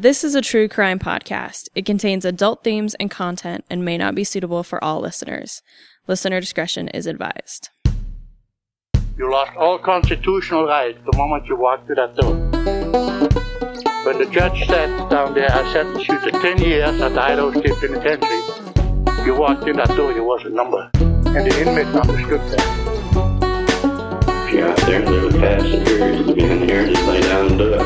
This is a true crime podcast. It contains adult themes and content and may not be suitable for all listeners. Listener discretion is advised. You lost all constitutional rights the moment you walked through that door. When the judge sat down there, I sentenced you to 10 years at the Idaho State Penitentiary. You walked in that door, you was a number. And the inmates understood that. If you're out there, there are passengers to be in here, just lay down and do it.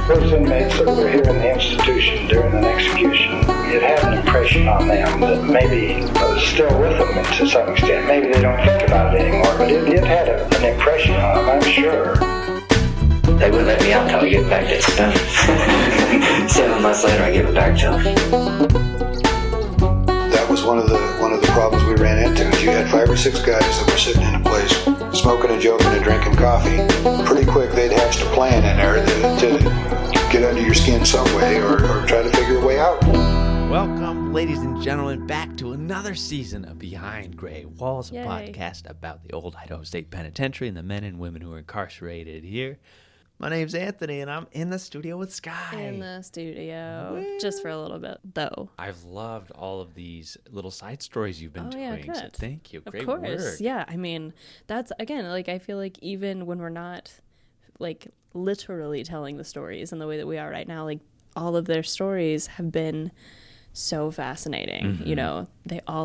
Those inmates that were here in the institution during an execution, it had an impression on them that maybe was still with them to some extent. Maybe they don't think about it anymore, but it had an impression on them, I'm sure. They wouldn't let me out until I get back to stuff. 7 months later, I give it back to them. That was one of the problems we ran into. Is you had 5 or 6 guys that were sitting in a place, smoking and joking and drinking coffee. Pretty quick, they'd hatched a plan in there to get under your skin some way or try to figure a way out. Welcome, ladies and gentlemen, back to another season of Behind Gray Walls, a Yay. podcast about the old Idaho State Penitentiary and the men and women who are incarcerated here. My name's Anthony, and I'm in the studio with Skye. In the studio, just for a little bit, though. I've loved all of these little side stories you've been doing, Yeah, good. so thank you. Great Of course, work. yeah. I mean, that's, again, like, I feel like even when we're not, like, literally telling the stories in the way that we are right now, like, all of their stories have been so fascinating. Mm-hmm. You know,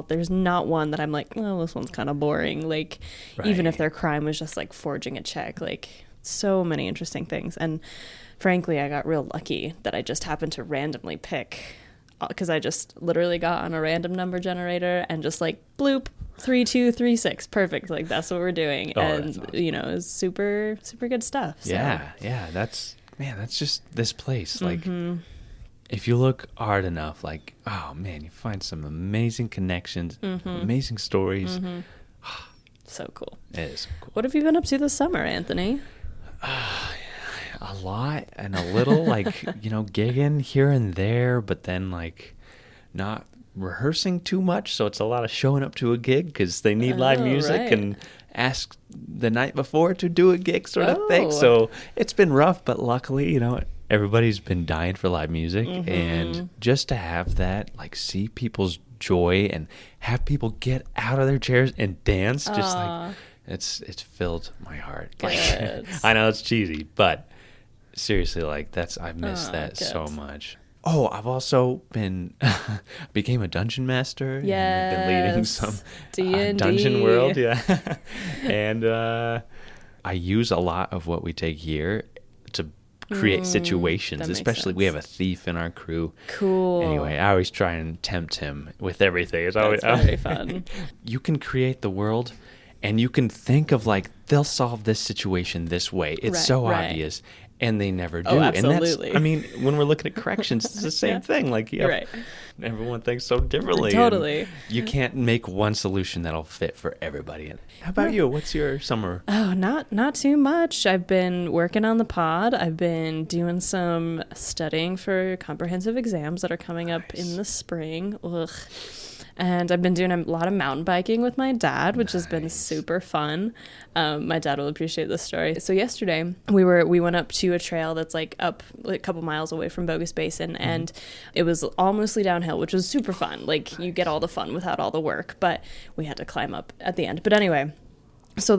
there's not one that I'm like, oh, this one's kind of boring. Like, even if their crime was just, like, forging a check, like, so many interesting things. And frankly, I got real lucky that I just happened to randomly pick, because I just literally got on a random number generator and just like bloop 3236, perfect, like that's what we're doing. And that's awesome. You know, it's super good stuff. So. Yeah, that's just this place. Like, if you look hard enough, like, oh man, you find some amazing connections, amazing stories. So cool. It is so cool. What have you been up to this summer, Anthony? A lot and a little, like, you know, gigging here and there, but then like not rehearsing too much, so it's a lot of showing up to a gig because they need live music right. and ask the night before to do a gig sort of thing. Oh. So it's been rough, but luckily, you know, everybody's been dying for live music, and just to have that, like, see people's joy and have people get out of their chairs and dance, just like it's filled my heart. Like, I know it's cheesy, but seriously, like, I've missed that so much. Oh, I've also became a dungeon master. Yes. And I've been leading some D&D. dungeon world, yeah. And I use a lot of what we take here to create situations, that makes especially we sense. have a thief in our crew. Cool. Anyway, I always try and tempt him with everything. It's That's very fun. You can create the world, and you can think of, like, they'll solve this situation this way. It's so obvious, and they never do. Oh, absolutely. And that's, I mean, when we're looking at corrections, it's the same thing. Like, everyone thinks so differently. Totally. And you can't make one solution that'll fit for everybody. How about you? What's your summer? Oh, not too much. I've been working on the pod. I've been doing some studying for comprehensive exams that are coming up in the spring. Ugh. And I've been doing a lot of mountain biking with my dad, which has been super fun. My dad will appreciate this story. So yesterday we went up to a trail that's like up like a couple miles away from Bogus Basin, and it was all mostly downhill, which was super fun. Like, you get all the fun without all the work, but we had to climb up at the end. But anyway, so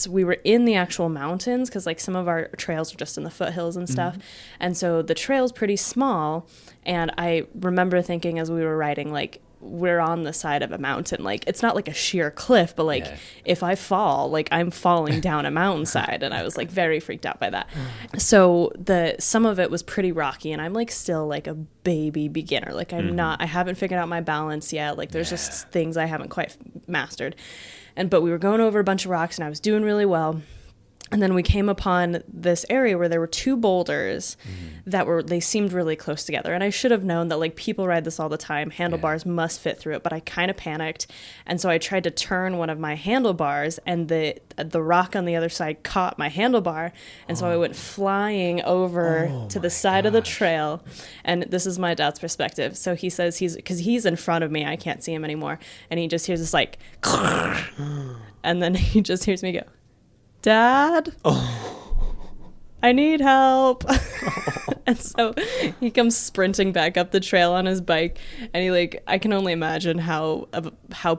we were in the actual mountains, because like some of our trails are just in the foothills and stuff. And so the trail's pretty small. And I remember thinking as we were riding, like, we're on the side of a mountain. Like, it's not like a sheer cliff, but like if I fall, like, I'm falling down a mountainside. And I was like very freaked out by that. So some of it was pretty rocky, and I'm like still like a baby beginner. Like, I haven't figured out my balance yet. Like, there's just things I haven't quite mastered. But we were going over a bunch of rocks, and I was doing really well. And then we came upon this area where there were 2 boulders they seemed really close together. And I should have known that, like, people ride this all the time. Handlebars must fit through it. But I kind of panicked. And so I tried to turn one of my handlebars, and the rock on the other side caught my handlebar. And so I went flying over to the side of the trail. And this is my dad's perspective. So he says because he's in front of me, I can't see him anymore. And he just hears this like, and then he just hears me go, "Dad, I need help." And so he comes sprinting back up the trail on his bike, and he like, I can only imagine how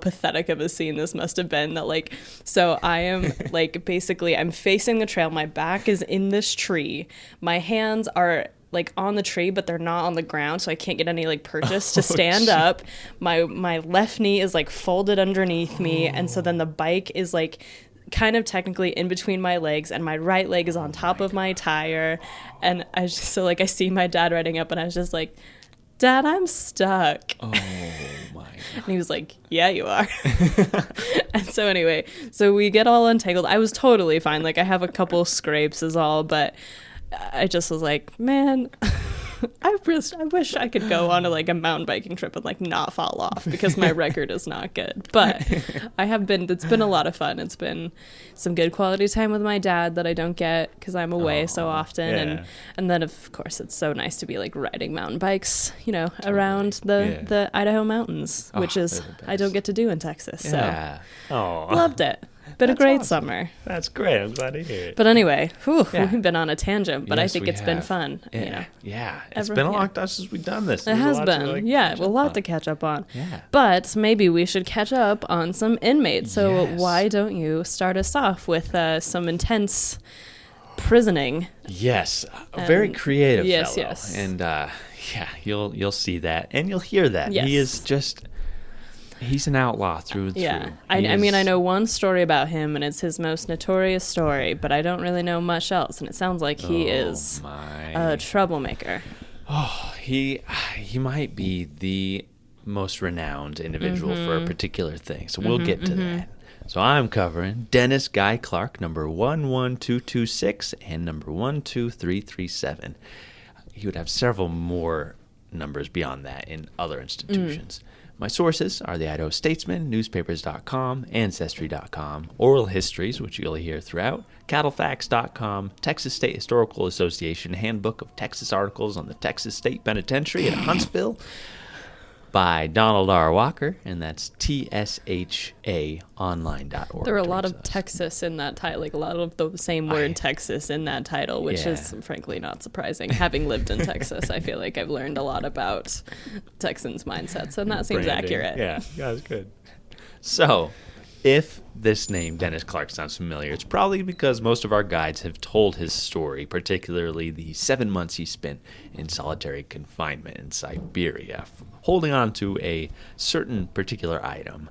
pathetic of a scene this must have been. That like, so I am like, basically I'm facing the trail, my back is in this tree, my hands are like on the tree, but they're not on the ground, so I can't get any like purchase to stand up. My left knee is like folded underneath me, and so then the bike is like kind of technically in between my legs, and my right leg is on top of my tire. And I just, so like I see my dad riding up, and I was just like, Dad, I'm stuck. Oh my God. And he was like, yeah, you are. And so anyway, so we get all untangled. I was totally fine. Like I have a couple scrapes is all, but I just was like, man, I wish I could go on to like a mountain biking trip and like not fall off, because my record is not good. But it's been a lot of fun. It's been some good quality time with my dad that I don't get because I'm away so often. Yeah. And then of course it's so nice to be like riding mountain bikes, around the Idaho mountains, which is I don't get to do in Texas. Yeah. So loved it. Been a great summer. That's great. I'm glad to hear it. But anyway, we've been on a tangent, but Yes, I think we it's been have. fun. Yeah. It's been a long time since we've done this. It has been. A lot to catch up on. Yeah. But maybe we should catch up on some inmates. So why don't you start us off with some intense prisoning? Yes. A very creative yes, fellow. yes. And you'll see that and you'll hear that. Yes. He is just he's an outlaw through and Yeah. through. I mean, I know one story about him, and it's his most notorious story, but I don't really know much else, and it sounds like he is a troublemaker. Oh, he might be the most renowned individual for a particular thing, so we'll get to that. So I'm covering Dennis Guy Clark, number 11226 and number 12337. He would have several more numbers beyond that in other institutions. My sources are the Idaho Statesman, newspapers.com, Ancestry.com, Oral Histories, which you'll hear throughout, CattleFacts.com, Texas State Historical Association Handbook of Texas Articles on the Texas State Penitentiary at Huntsville by Donald R. Walker, and that's tshaonline.org. There are a lot of Texas in that title, like a lot of the same word Texas in that title, which is frankly not surprising. Having lived in Texas, I feel like I've learned a lot about Texans' mindsets, and that seems accurate. Yeah, that's good. So, if this name, Dennis Clark, sounds familiar, it's probably because most of our guides have told his story, particularly the 7 months he spent in solitary confinement in Siberia, holding on to a certain particular item,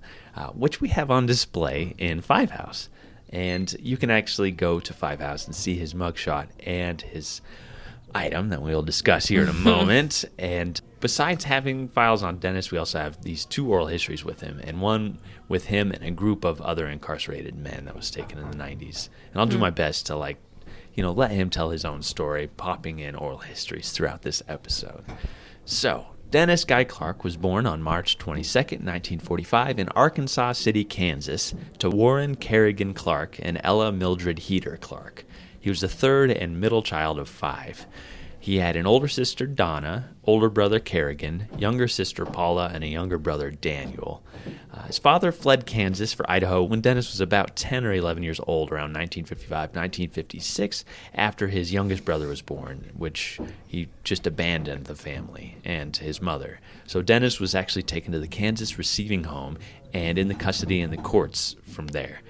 which we have on display in Five House. And you can actually go to Five House and see his mugshot and his item that we'll discuss here in a moment. And besides having files on Dennis, we also have these 2 oral histories with him, and one with him and a group of other incarcerated men that was taken in the 90s. And I'll do my best to let him tell his own story, popping in oral histories throughout this episode. So, Dennis Guy Clark was born on March 22nd, 1945 in Arkansas City, Kansas, to Warren Kerrigan Clark and Ella Mildred Heater Clark. He was the third and middle child of 5. He had an older sister, Donna, older brother, Kerrigan, younger sister, Paula, and a younger brother, Daniel. His father fled Kansas for Idaho when Dennis was about 10 or 11 years old, around 1955, 1956, after his youngest brother was born, which he just abandoned the family and his mother. So Dennis was actually taken to the Kansas receiving home and in the custody and the courts from there.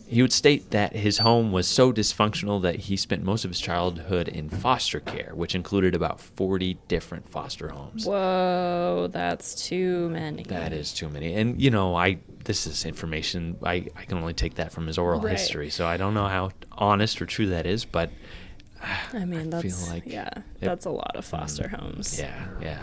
He would state that his home was so dysfunctional that he spent most of his childhood in foster care, which included about 40 different foster homes. Whoa, that's too many. That is too many. And, this is information, I can only take that from his oral history, so I don't know how honest or true that is, but I mean, feel like that's a lot of foster homes. Yeah.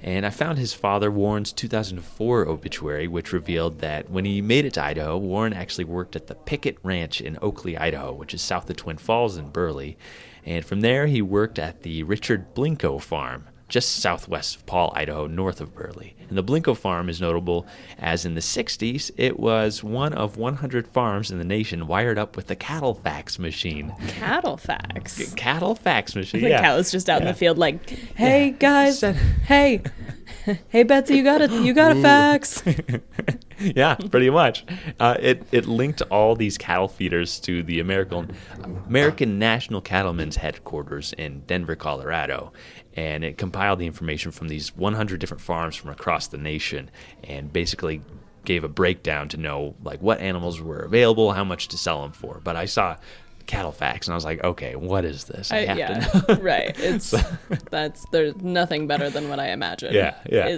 And I found his father, Warren's 2004 obituary, which revealed that when he made it to Idaho, Warren actually worked at the Pickett Ranch in Oakley, Idaho, which is south of Twin Falls and Burley. And from there, he worked at the Richard Blinko Farm, just southwest of Paul, Idaho, north of Burley. And the Blinko Farm is notable as in the 60s, it was one of 100 farms in the nation wired up with the cattle fax machine. Cattle fax? Cattle fax machine, The cows just out in the field like, hey, guys, hey. Hey Betsy, you got a fax. Yeah, pretty much. It linked all these cattle feeders to the American National Cattlemen's headquarters in Denver, Colorado, and it compiled the information from these 100 different farms from across the nation, and basically gave a breakdown to know like what animals were available, how much to sell them for. But I saw cattle facts, and I was like, okay, what is this? I have to know. Right. There's nothing better than what I imagine. Yeah.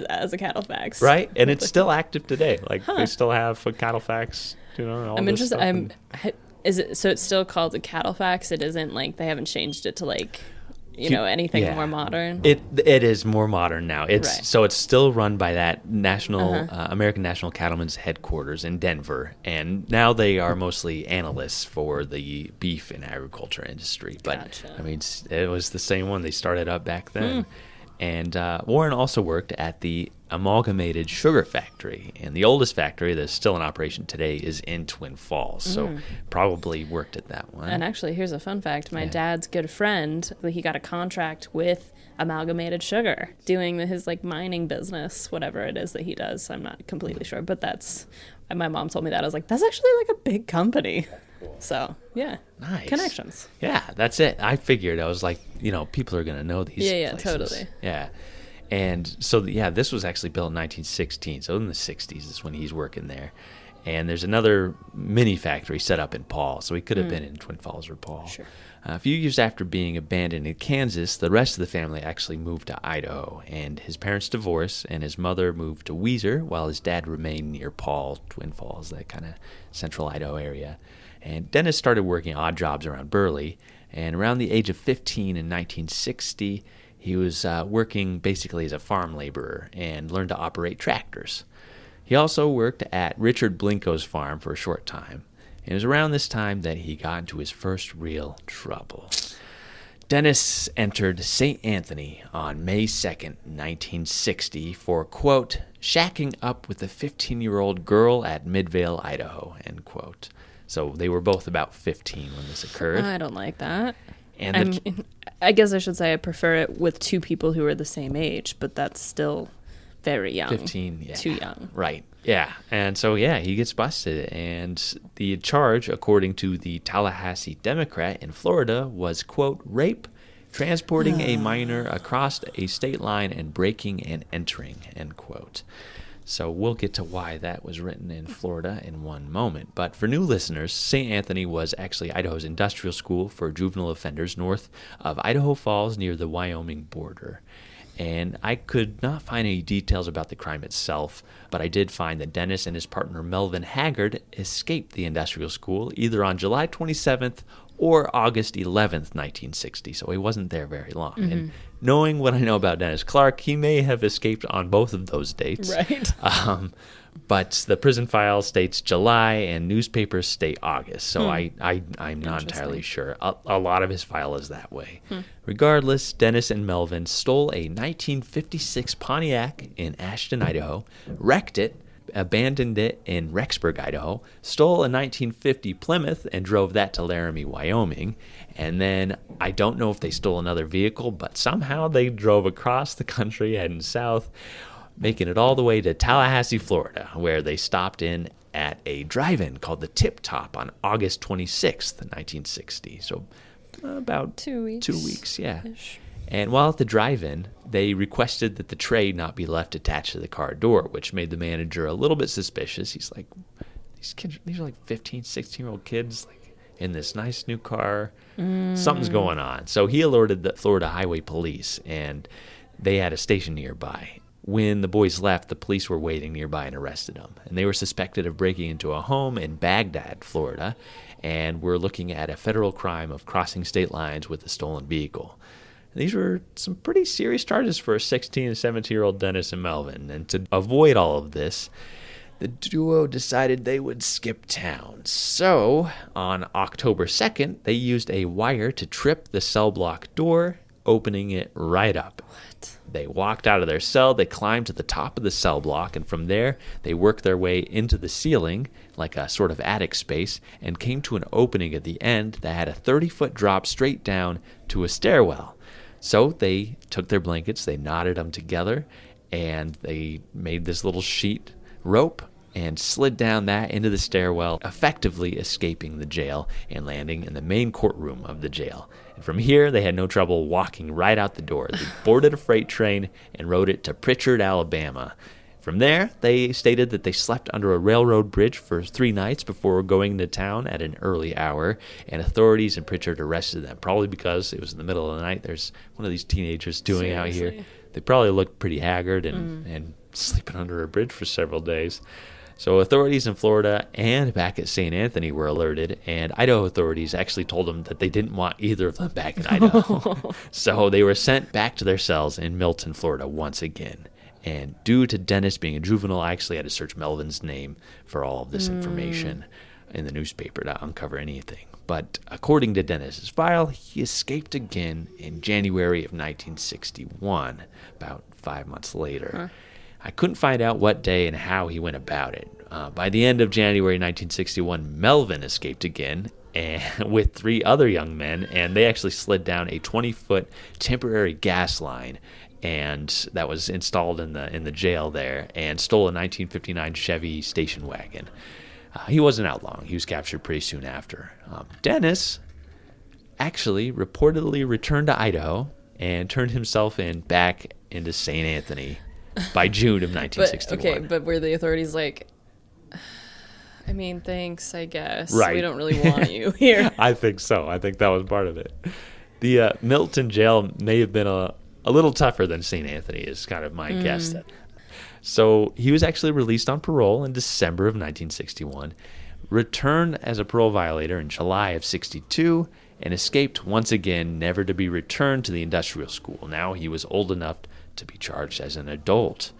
As a cattle facts. Right, and it's still active today. Like they still have a cattle facts. All I'm this interested. stuff Is it so? It's still called a cattle facts. It isn't like they haven't changed it to like anything more modern. It is more modern now. So it's still run by that American National Cattlemen's headquarters in Denver, and now they are mostly analysts for the beef and agriculture industry. But Gotcha. I mean, it was the same one they started up back then. And Warren also worked at the Amalgamated Sugar Factory, and the oldest factory that's still in operation today is in Twin Falls, so probably worked at that one. And actually, here's a fun fact. My dad's good friend, he got a contract with Amalgamated Sugar, doing his like mining business, whatever it is that he does. I'm not completely sure, but my mom told me that. I was like, that's actually like a big company. So, yeah. Nice. Connections. Yeah, that's it. I figured. I was like, people are going to know these places. Yeah, totally. Yeah. And so, this was actually built in 1916. So in the 60s is when he's working there. And there's another mini factory set up in Paul. So he could have been in Twin Falls or Paul. Sure. A few years after being abandoned in Kansas, the rest of the family actually moved to Idaho. And his parents divorced, and his mother moved to Weiser, while his dad remained near Paul, Twin Falls, that kind of central Idaho area. And Dennis started working odd jobs around Burley, and around the age of 15 in 1960, he was working basically as a farm laborer and learned to operate tractors. He also worked at Richard Blinko's farm for a short time, and it was around this time that he got into his first real trouble. Dennis entered St. Anthony on May 2nd, 1960 for, quote, shacking up with a 15-year-old girl at Midvale, Idaho, end quote. So they were both about 15 when this occurred. I don't like that. And I guess I should say I prefer it with two people who are the same age, but that's still very young. 15, yeah. Too young. Right, yeah. And so, he gets busted. And the charge, according to the Tallahassee Democrat in Florida, was, quote, rape, transporting a minor across a state line, and breaking and entering, end quote. So we'll get to why that was written in Florida in one moment. But for new listeners, St. Anthony was actually Idaho's industrial school for juvenile offenders north of Idaho Falls near the Wyoming border. And I could not find any details about the crime itself, but I did find that Dennis and his partner Melvin Haggard escaped the industrial school either on July 27th or August 11th, 1960, so he wasn't there very long. And knowing what I know about Dennis Clark, he may have escaped on both of those dates. Right. But the prison file states July and newspapers state August, so I'm not entirely sure. A lot of his file is that way. Regardless, Dennis and Melvin stole a 1956 Pontiac in Ashton, Idaho, wrecked it, abandoned it in Rexburg, Idaho, stole a 1950 Plymouth and drove that to Laramie, Wyoming. And then I don't know if they stole another vehicle, but somehow they drove across the country heading south, making it all the way to Tallahassee, Florida, where they stopped in at a drive-in called the Tip Top on August 26th, 1960. So about 2 weeks. 2 weeks, yeah. Ish. And while at the drive-in, they requested that the tray not be left attached to the car door, which made the manager a little bit suspicious. He's like, these are like 15, 16-year-old kids, like in this nice new car. Something's going on. So he alerted the Florida Highway Police, and they had a station nearby. When the boys left, the police were waiting nearby and arrested them. And they were suspected of breaking into a home in Baghdad, Florida, and were looking at a federal crime of crossing state lines with a stolen vehicle. These were some pretty serious charges for 16 and 17-year-old Dennis and Melvin. And to avoid all of this, the duo decided they would skip town. So, on October 2nd, they used a wire to trip the cell block door, opening it right up. What? They walked out of their cell, they climbed to the top of the cell block, and from there, they worked their way into the ceiling, like a sort of attic space, and came to an opening at the end that had a 30-foot drop straight down to a stairwell. So they took their blankets, they knotted them together, and they made this little sheet rope and slid down that into the stairwell, effectively escaping the jail and landing in the main courtroom of the jail. And from here, they had no trouble walking right out the door. They boarded a freight train and rode it to Pritchard, Alabama. From there, they stated that they slept under a railroad bridge for 3 nights before going to town at an early hour, and authorities in Pritchard arrested them, probably because it was in the middle of the night. There's one of these teenagers doing out here. They probably looked pretty haggard and sleeping under a bridge for several days. So authorities in Florida and back at St. Anthony were alerted, and Idaho authorities actually told them that they didn't want either of them back in Idaho. So they were sent back to their cells in Milton, Florida once again. And due to Dennis being a juvenile, I actually had to search Melvin's name for all of this information in the newspaper to uncover anything. But according to Dennis's file, he escaped again in January of 1961, about 5 months later. I couldn't find out what day and how he went about it. By the end of January 1961, Melvin escaped again and with 3 other young men, and they actually slid down a 20-foot temporary gas line, and that was installed in the jail there, and stole a 1959 Chevy station wagon. He wasn't out long. He was captured pretty soon after. Dennis actually reportedly returned to Idaho and turned himself back into St. Anthony by June of 1961. But were the authorities like, I mean, thanks, I guess. Right. We don't really want you here. I think so. I think that was part of it. The Milton jail may have been a little tougher than St. Anthony is kind of my guess. So he was actually released on parole in December of 1961, returned as a parole violator in July of 62, and escaped once again, never to be returned to the industrial school. Now he was old enough to be charged as an adult.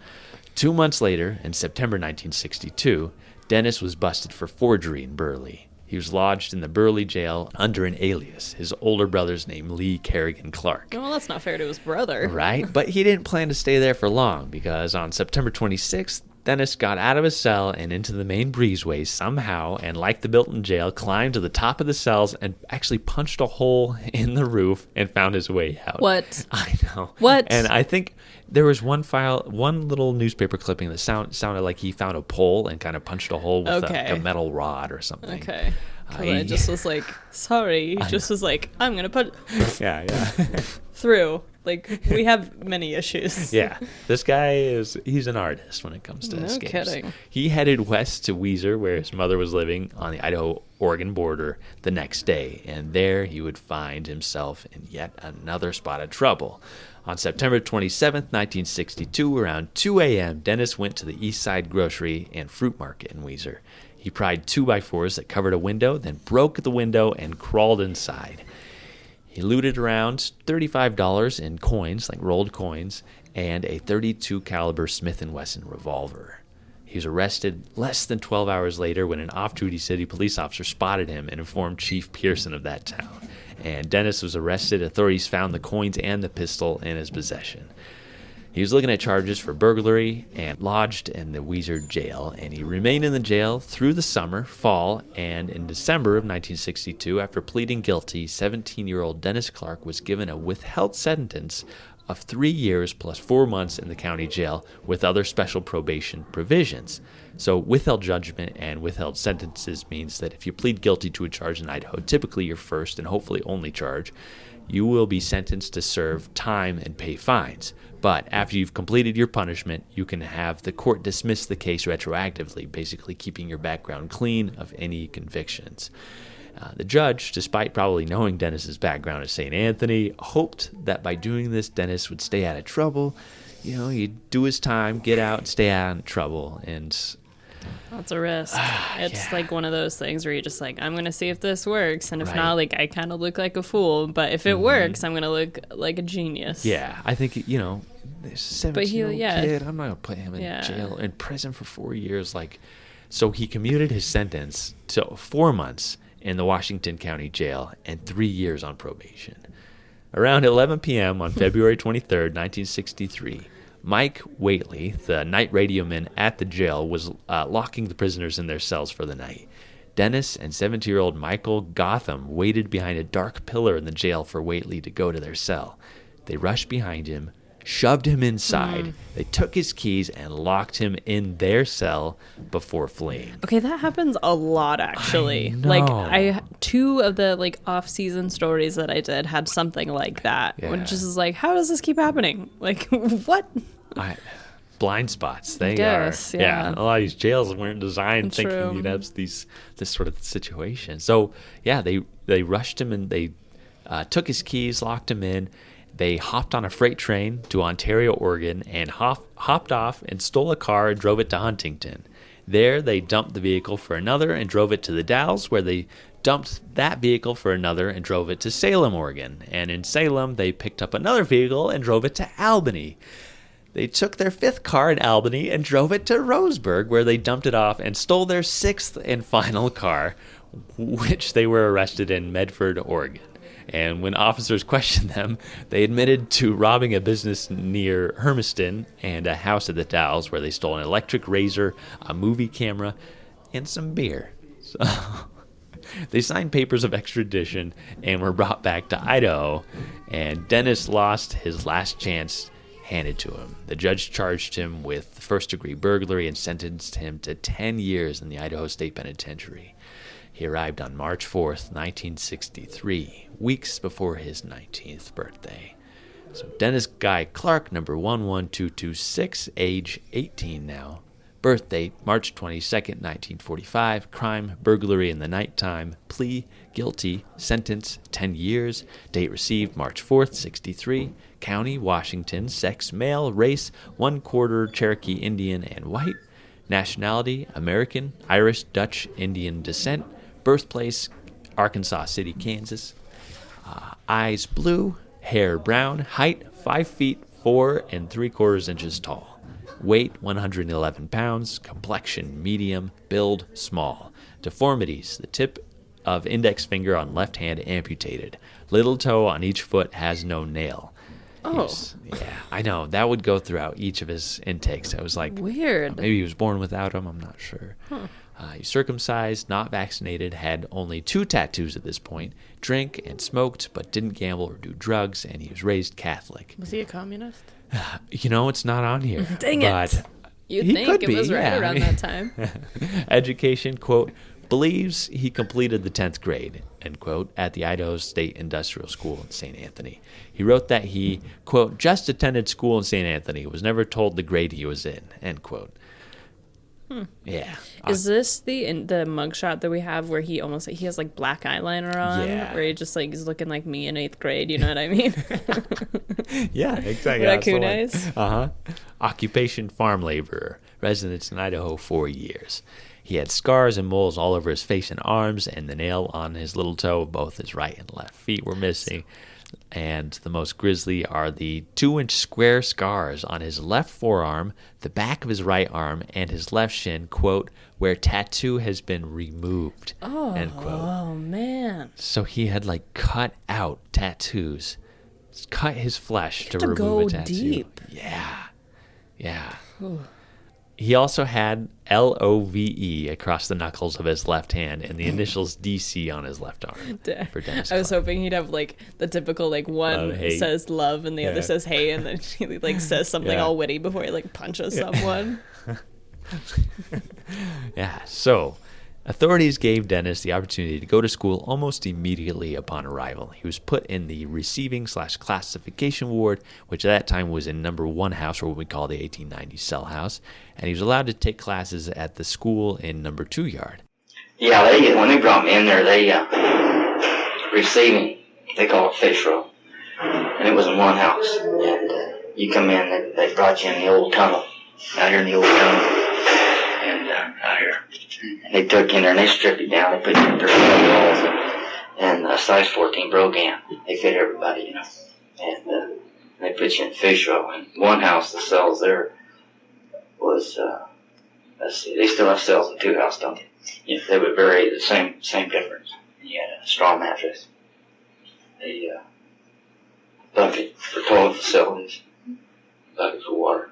2 months later, in September 1962, Dennis was busted for forgery in Burley. He was lodged in the Burley jail under an alias, his older brother's name, Lee Kerrigan Clark. Well, that's not fair to his brother. Right? But he didn't plan to stay there for long, because on September 26th, Dennis got out of his cell and into the main breezeway somehow, and like the Milton jail, climbed to the top of the cells and actually punched a hole in the roof and found his way out. What? I know. What? And I think there was one little newspaper clipping that sounded like he found a pole and kind of punched a hole with a metal rod or something. Okay. I just was like, sorry. Just was like, I'm going to put yeah. through. Like, we have many issues. Yeah. This guy he's an artist when it comes to escapes. No kidding. He headed west to Weiser, where his mother was living, on the Idaho-Oregon border the next day. And there he would find himself in yet another spot of trouble. On September 27th, 1962, around 2 a.m., Dennis went to the East Side Grocery and Fruit Market in Weiser. He pried 2x4s that covered a window, then broke the window and crawled inside. He looted around $35 in coins, like rolled coins, and a .32 caliber Smith & Wesson revolver. He was arrested less than 12 hours later when an off-duty city police officer spotted him and informed Chief Pearson of that town. And Dennis was arrested. Authorities found the coins and the pistol in his possession. He was looking at charges for burglary and lodged in the Weiser jail, and he remained in the jail through the summer, fall, and in December of 1962, after pleading guilty, 17-year-old Dennis Clark was given a withheld sentence of 3 years plus 4 months in the county jail with other special probation provisions. So withheld judgment and withheld sentences means that if you plead guilty to a charge in Idaho, typically your first and hopefully only charge, you will be sentenced to serve time and pay fines. But after you've completed your punishment, you can have the court dismiss the case retroactively, basically keeping your background clean of any convictions. The judge, despite probably knowing Dennis's background at St. Anthony, hoped that by doing this, Dennis would stay out of trouble. You know, he'd do his time, get out, stay out of trouble, and that's a risk. It's like one of those things where you're just like, I'm going to see if this works. And if not, like, I kind of look like a fool. But if it works, I'm going to look like a genius. Yeah, I think, this 17-year-old kid, I'm not going to put him in prison for 4 years. So he commuted his sentence to 4 months in the Washington County Jail and 3 years on probation. Around 11 p.m. on February 23rd, 1963, Mike Whately, the night radioman at the jail, was locking the prisoners in their cells for the night. Dennis and 17-year-old Michael Gotham waited behind a dark pillar in the jail for Whately to go to their cell. They rushed behind him shoved him inside. They took his keys and locked him in their cell before fleeing. Okay, that happens a lot, actually. I know. Like, two of the, like, off-season stories that I did had something like that. Yeah. Which is like, how does this keep happening? Like, what? Blind spots. They guess, are. yeah. A lot of these jails weren't designed True. thinking you'd have this sort of situation. So, yeah, they rushed him and they took his keys, locked him in. They hopped on a freight train to Ontario, Oregon, and hopped off and stole a car and drove it to Huntington. There, they dumped the vehicle for another and drove it to the Dalles, where they dumped that vehicle for another and drove it to Salem, Oregon. And in Salem, they picked up another vehicle and drove it to Albany. They took their fifth car in Albany and drove it to Roseburg, where they dumped it off and stole their sixth and final car, which they were arrested in Medford, Oregon. And when officers questioned them, they admitted to robbing a business near Hermiston and a house at the Dalles, where they stole an electric razor, a movie camera, and some beer. So they signed papers of extradition and were brought back to Idaho, and Dennis lost his last chance handed to him. The judge charged him with first-degree burglary and sentenced him to 10 years in the Idaho State Penitentiary. He arrived on March 4th, 1963, weeks before his 19th birthday. So Dennis Guy Clark, number 11226, age 18 now. Birth date, March 22nd, 1945. Crime, burglary in the nighttime. Plea, guilty. Sentence, 10 years. Date received, March 4th, 63. County, Washington. Sex, male. Race, 1/4 Cherokee Indian and white. Nationality, American, Irish, Dutch, Indian descent. Birthplace, Arkansas City, Kansas. Eyes blue, hair brown. Height, 5 feet 4 3/4 inches tall. Weight, 111 pounds. Complexion, medium. Build, small. Deformities, the tip of index finger on left hand amputated. Little toe on each foot has no nail. Oh. Yeah, I know. That would go throughout each of his intakes. I was like, Weird. Maybe he was born without them. I'm not sure. Huh. He's circumcised, not vaccinated, had only 2 tattoos at this point, drank and smoked, but didn't gamble or do drugs, and he was raised Catholic. Was he a communist? You know, it's not on here. Dang but it. You'd he think could it be, was right yeah. around that time. Education, quote, believes he completed the 10th grade, end quote, at the Idaho State Industrial School in St. Anthony. He wrote that he, quote, just attended school in St. Anthony, was never told the grade he was in, end quote. Yeah. Is this the mugshot that we have where he has like black eyeliner on? Yeah. Where he just like is looking like me in 8th grade, you know what I mean? Yeah, exactly. Raccoon eyes. Uh-huh. Occupation, farm laborer. Residence in Idaho, 4 years. He had scars and moles all over his face and arms, and the nail on his little toe of both his right and left feet were missing. And the most grisly are the 2-inch square scars on his left forearm, the back of his right arm, and his left shin, quote, where tattoo has been removed, end quote. Oh, man. So he had, like, cut out tattoos, cut his flesh to remove go a tattoo. deep. Yeah. He also had LOVE across the knuckles of his left hand and the initials DC on his left arm. For Dennis I was Clark. hoping he'd have like the typical like one Love, hate. says love and the other says hey, and then he like says something all witty before he like punches someone. Yeah, so authorities gave Dennis the opportunity to go to school almost immediately upon arrival. He was put in the receiving/classification ward, which at that time was in number 1 house, or what we call the 1890 cell house, and he was allowed to take classes at the school in number 2 yard. Yeah, when they brought me in there, they receiving, they call it fish row, and it was in 1 house. And you come in, they brought you in the old tunnel, out here in the old tunnel, and out here. And they took you in there and they stripped you down. They put you in 30 walls and a size 14 brogan. They fit everybody, you know. And they put you in fish row. In 1 house, the cells there was, let's see, they still have cells in 2 house, don't they? Yeah, they would vary the same difference. You had a straw mattress, a bucket for toilet facilities, bucket for water.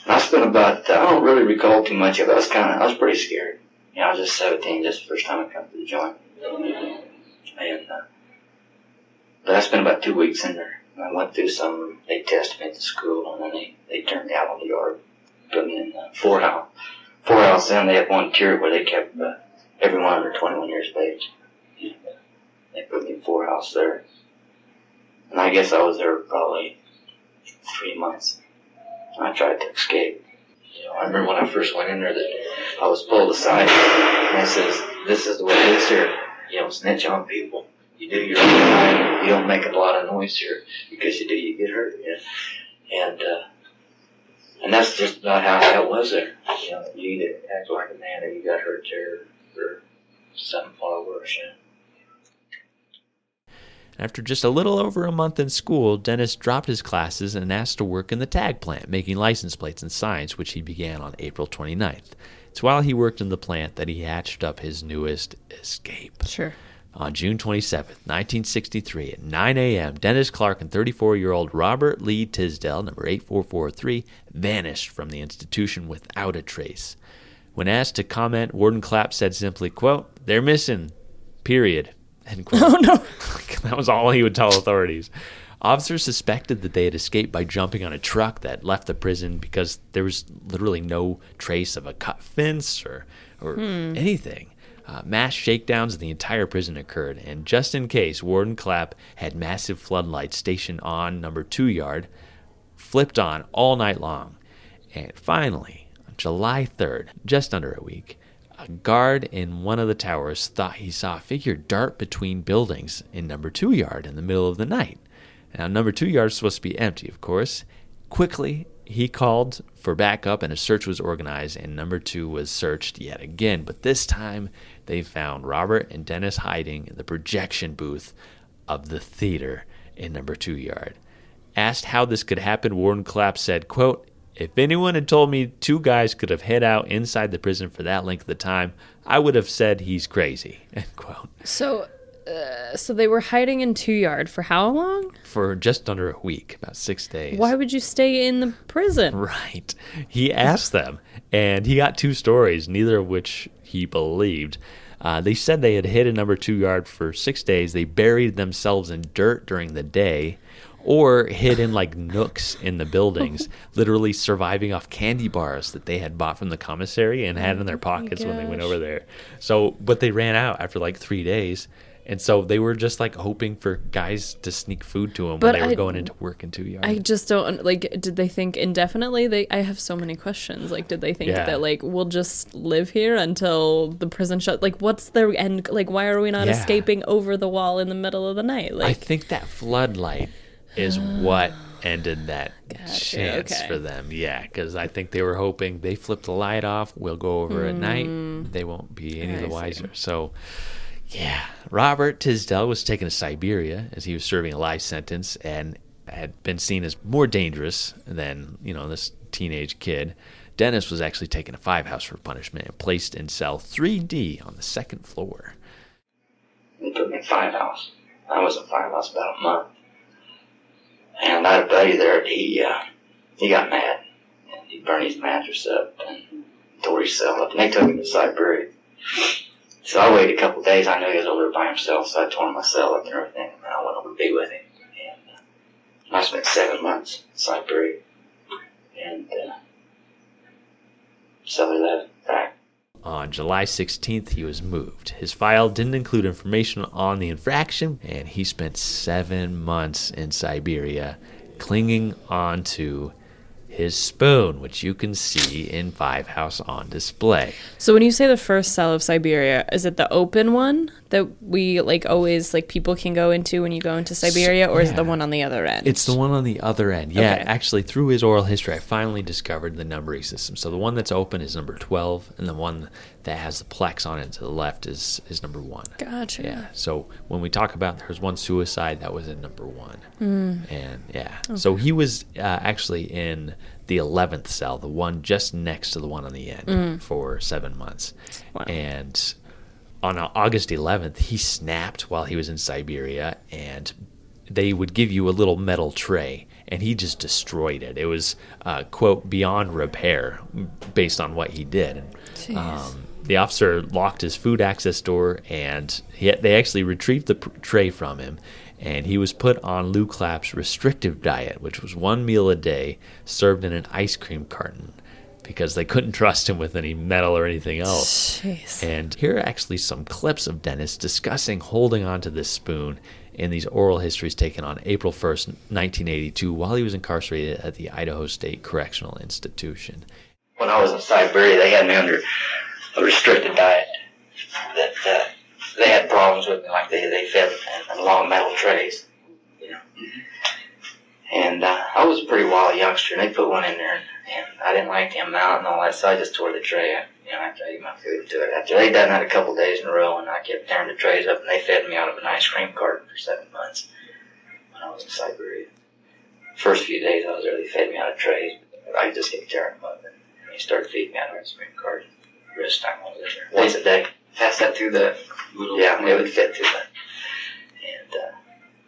And I spent about, I don't really recall too much of it. I was pretty scared. You know, I was just 17, just the first time I come to the joint. And, but I spent about 2 weeks in there. I went through some, they tested me at the school, and then they turned me out on the yard, put me in the four house, and they had one tier where they kept everyone under 21 years of age. And, they put me in 4 house there. And I guess I was there probably 3 months. I tried to escape. I remember when I first went in there that I was pulled aside, and I says, "This is the way it is here. You don't snitch on people. You do your own time. You don't make a lot of noise here, because you get hurt." And that's just not how it was there. You either act like a man or you got hurt there, or something far worse. After just a little over a month in school, Dennis dropped his classes and asked to work in the tag plant, making license plates and signs, which he began on April 29th. It's while he worked in the plant that he hatched up his newest escape. Sure. On June 27th, 1963, at 9 a.m., Dennis Clark and 34-year-old Robert Lee Tisdale, number 8443, vanished from the institution without a trace. When asked to comment, Warden Clapp said simply, quote, "They're missing, period." End quote. Oh, no. That was all he would tell authorities. Officers suspected that they had escaped by jumping on a truck that left the prison because there was literally no trace of a cut fence or anything. Mass shakedowns of the entire prison occurred, and just in case, Warden Clapp had massive floodlights stationed on number 2 yard, flipped on all night long. And finally, on July 3rd, just under a week, a guard in one of the towers thought he saw a figure dart between buildings in number 2 yard in the middle of the night. Now, number 2 yard is supposed to be empty, of course. Quickly, he called for backup, and a search was organized, and number 2 was searched yet again. But this time, they found Robert and Dennis hiding in the projection booth of the theater in number 2 yard. Asked how this could happen, Warden Clapp said, quote, "If anyone had told me 2 guys could have hid out inside the prison for that length of time, I would have said he's crazy." End quote. So they were hiding in 2 yard for how long? For just under a week, about 6 days. Why would you stay in the prison? Right. He asked them, and he got 2 stories, neither of which he believed. They said they had hid in number 2 yard for 6 days. They buried themselves in dirt during the day, or hid in like nooks in the buildings, literally surviving off candy bars that they had bought from the commissary and had in their pockets when they went over there. So, but they ran out after like 3 days. And so they were just like hoping for guys to sneak food to them when they were going into work in 2 yard. I just don't, like, did they think indefinitely? I have so many questions. Like, did they think that, like, we'll just live here until the prison shut? Like, what's their end? Like, why are we not escaping over the wall in the middle of the night? Like, I think that floodlight is what ended that chance for them. Yeah, because I think they were hoping they flip the light off, we'll go over at night, they won't be any the wiser. So... yeah, Robert Tisdale was taken to Siberia as he was serving a life sentence and had been seen as more dangerous than, this teenage kid. Dennis was actually taken to 5 house for punishment and placed in cell 3D on the 2nd floor. They put me in 5 house. I was in 5 house about a month. And I had a buddy there, he got mad. And he burned his mattress up and tore his cell up. And they took him to Siberia. So I waited a couple of days. I knew he was over there by himself, so I tore my cell up and everything, and I went over to be with him. And I spent 7 months in Siberia. And so they left back. On July 16th, he was moved. His file didn't include information on the infraction, and he spent 7 months in Siberia clinging onto his spoon, which you can see in 5 house on display. So when you say the first cell of Siberia, is it the open one that we always people can go into when you go into Siberia, or is it the one on the other end? It's the one on the other end. Yeah, okay. Actually, through his oral history, I finally discovered the numbering system. So the one that's open is number 12, and the one that has the plex on it to the left is number 1. Gotcha. Yeah. So when we talk about there's one suicide, that was at number 1. And okay. So he was actually in the 11th cell, the one just next to the one on the end, for 7 months. Wow. And on August 11th, he snapped while he was in Siberia, and they would give you a little metal tray, and he just destroyed it. It was, quote, beyond repair based on what he did. The officer locked his food access door, and they actually retrieved the tray from him, And he was put on Lou Clapp's restrictive diet, which was 1 meal a day served in an ice cream carton, because they couldn't trust him with any metal or anything else. Jeez. And here are actually some clips of Dennis discussing holding on to this spoon in these oral histories taken on April 1st, 1982, while he was incarcerated at the Idaho State Correctional Institution. When I was in Siberia, they had me under a restricted diet. That they had problems with me, like they fed me in long metal trays, you know. And I was a pretty wild youngster, and they put one in there, and I didn't like the amount and all that, so I just tore the tray up. You know, after I ate my food into it. After they'd done that a couple days in a row, and I kept tearing the trays up, and they fed me out of an ice cream carton for 7 months when I was in Siberia. First few days I was there, they fed me out of trays, but I just kept tearing them up, and they started feeding me out of an ice cream carton. The rest of the time I was in there. Once a day. Pass that through the little... Yeah, they would fit through that. And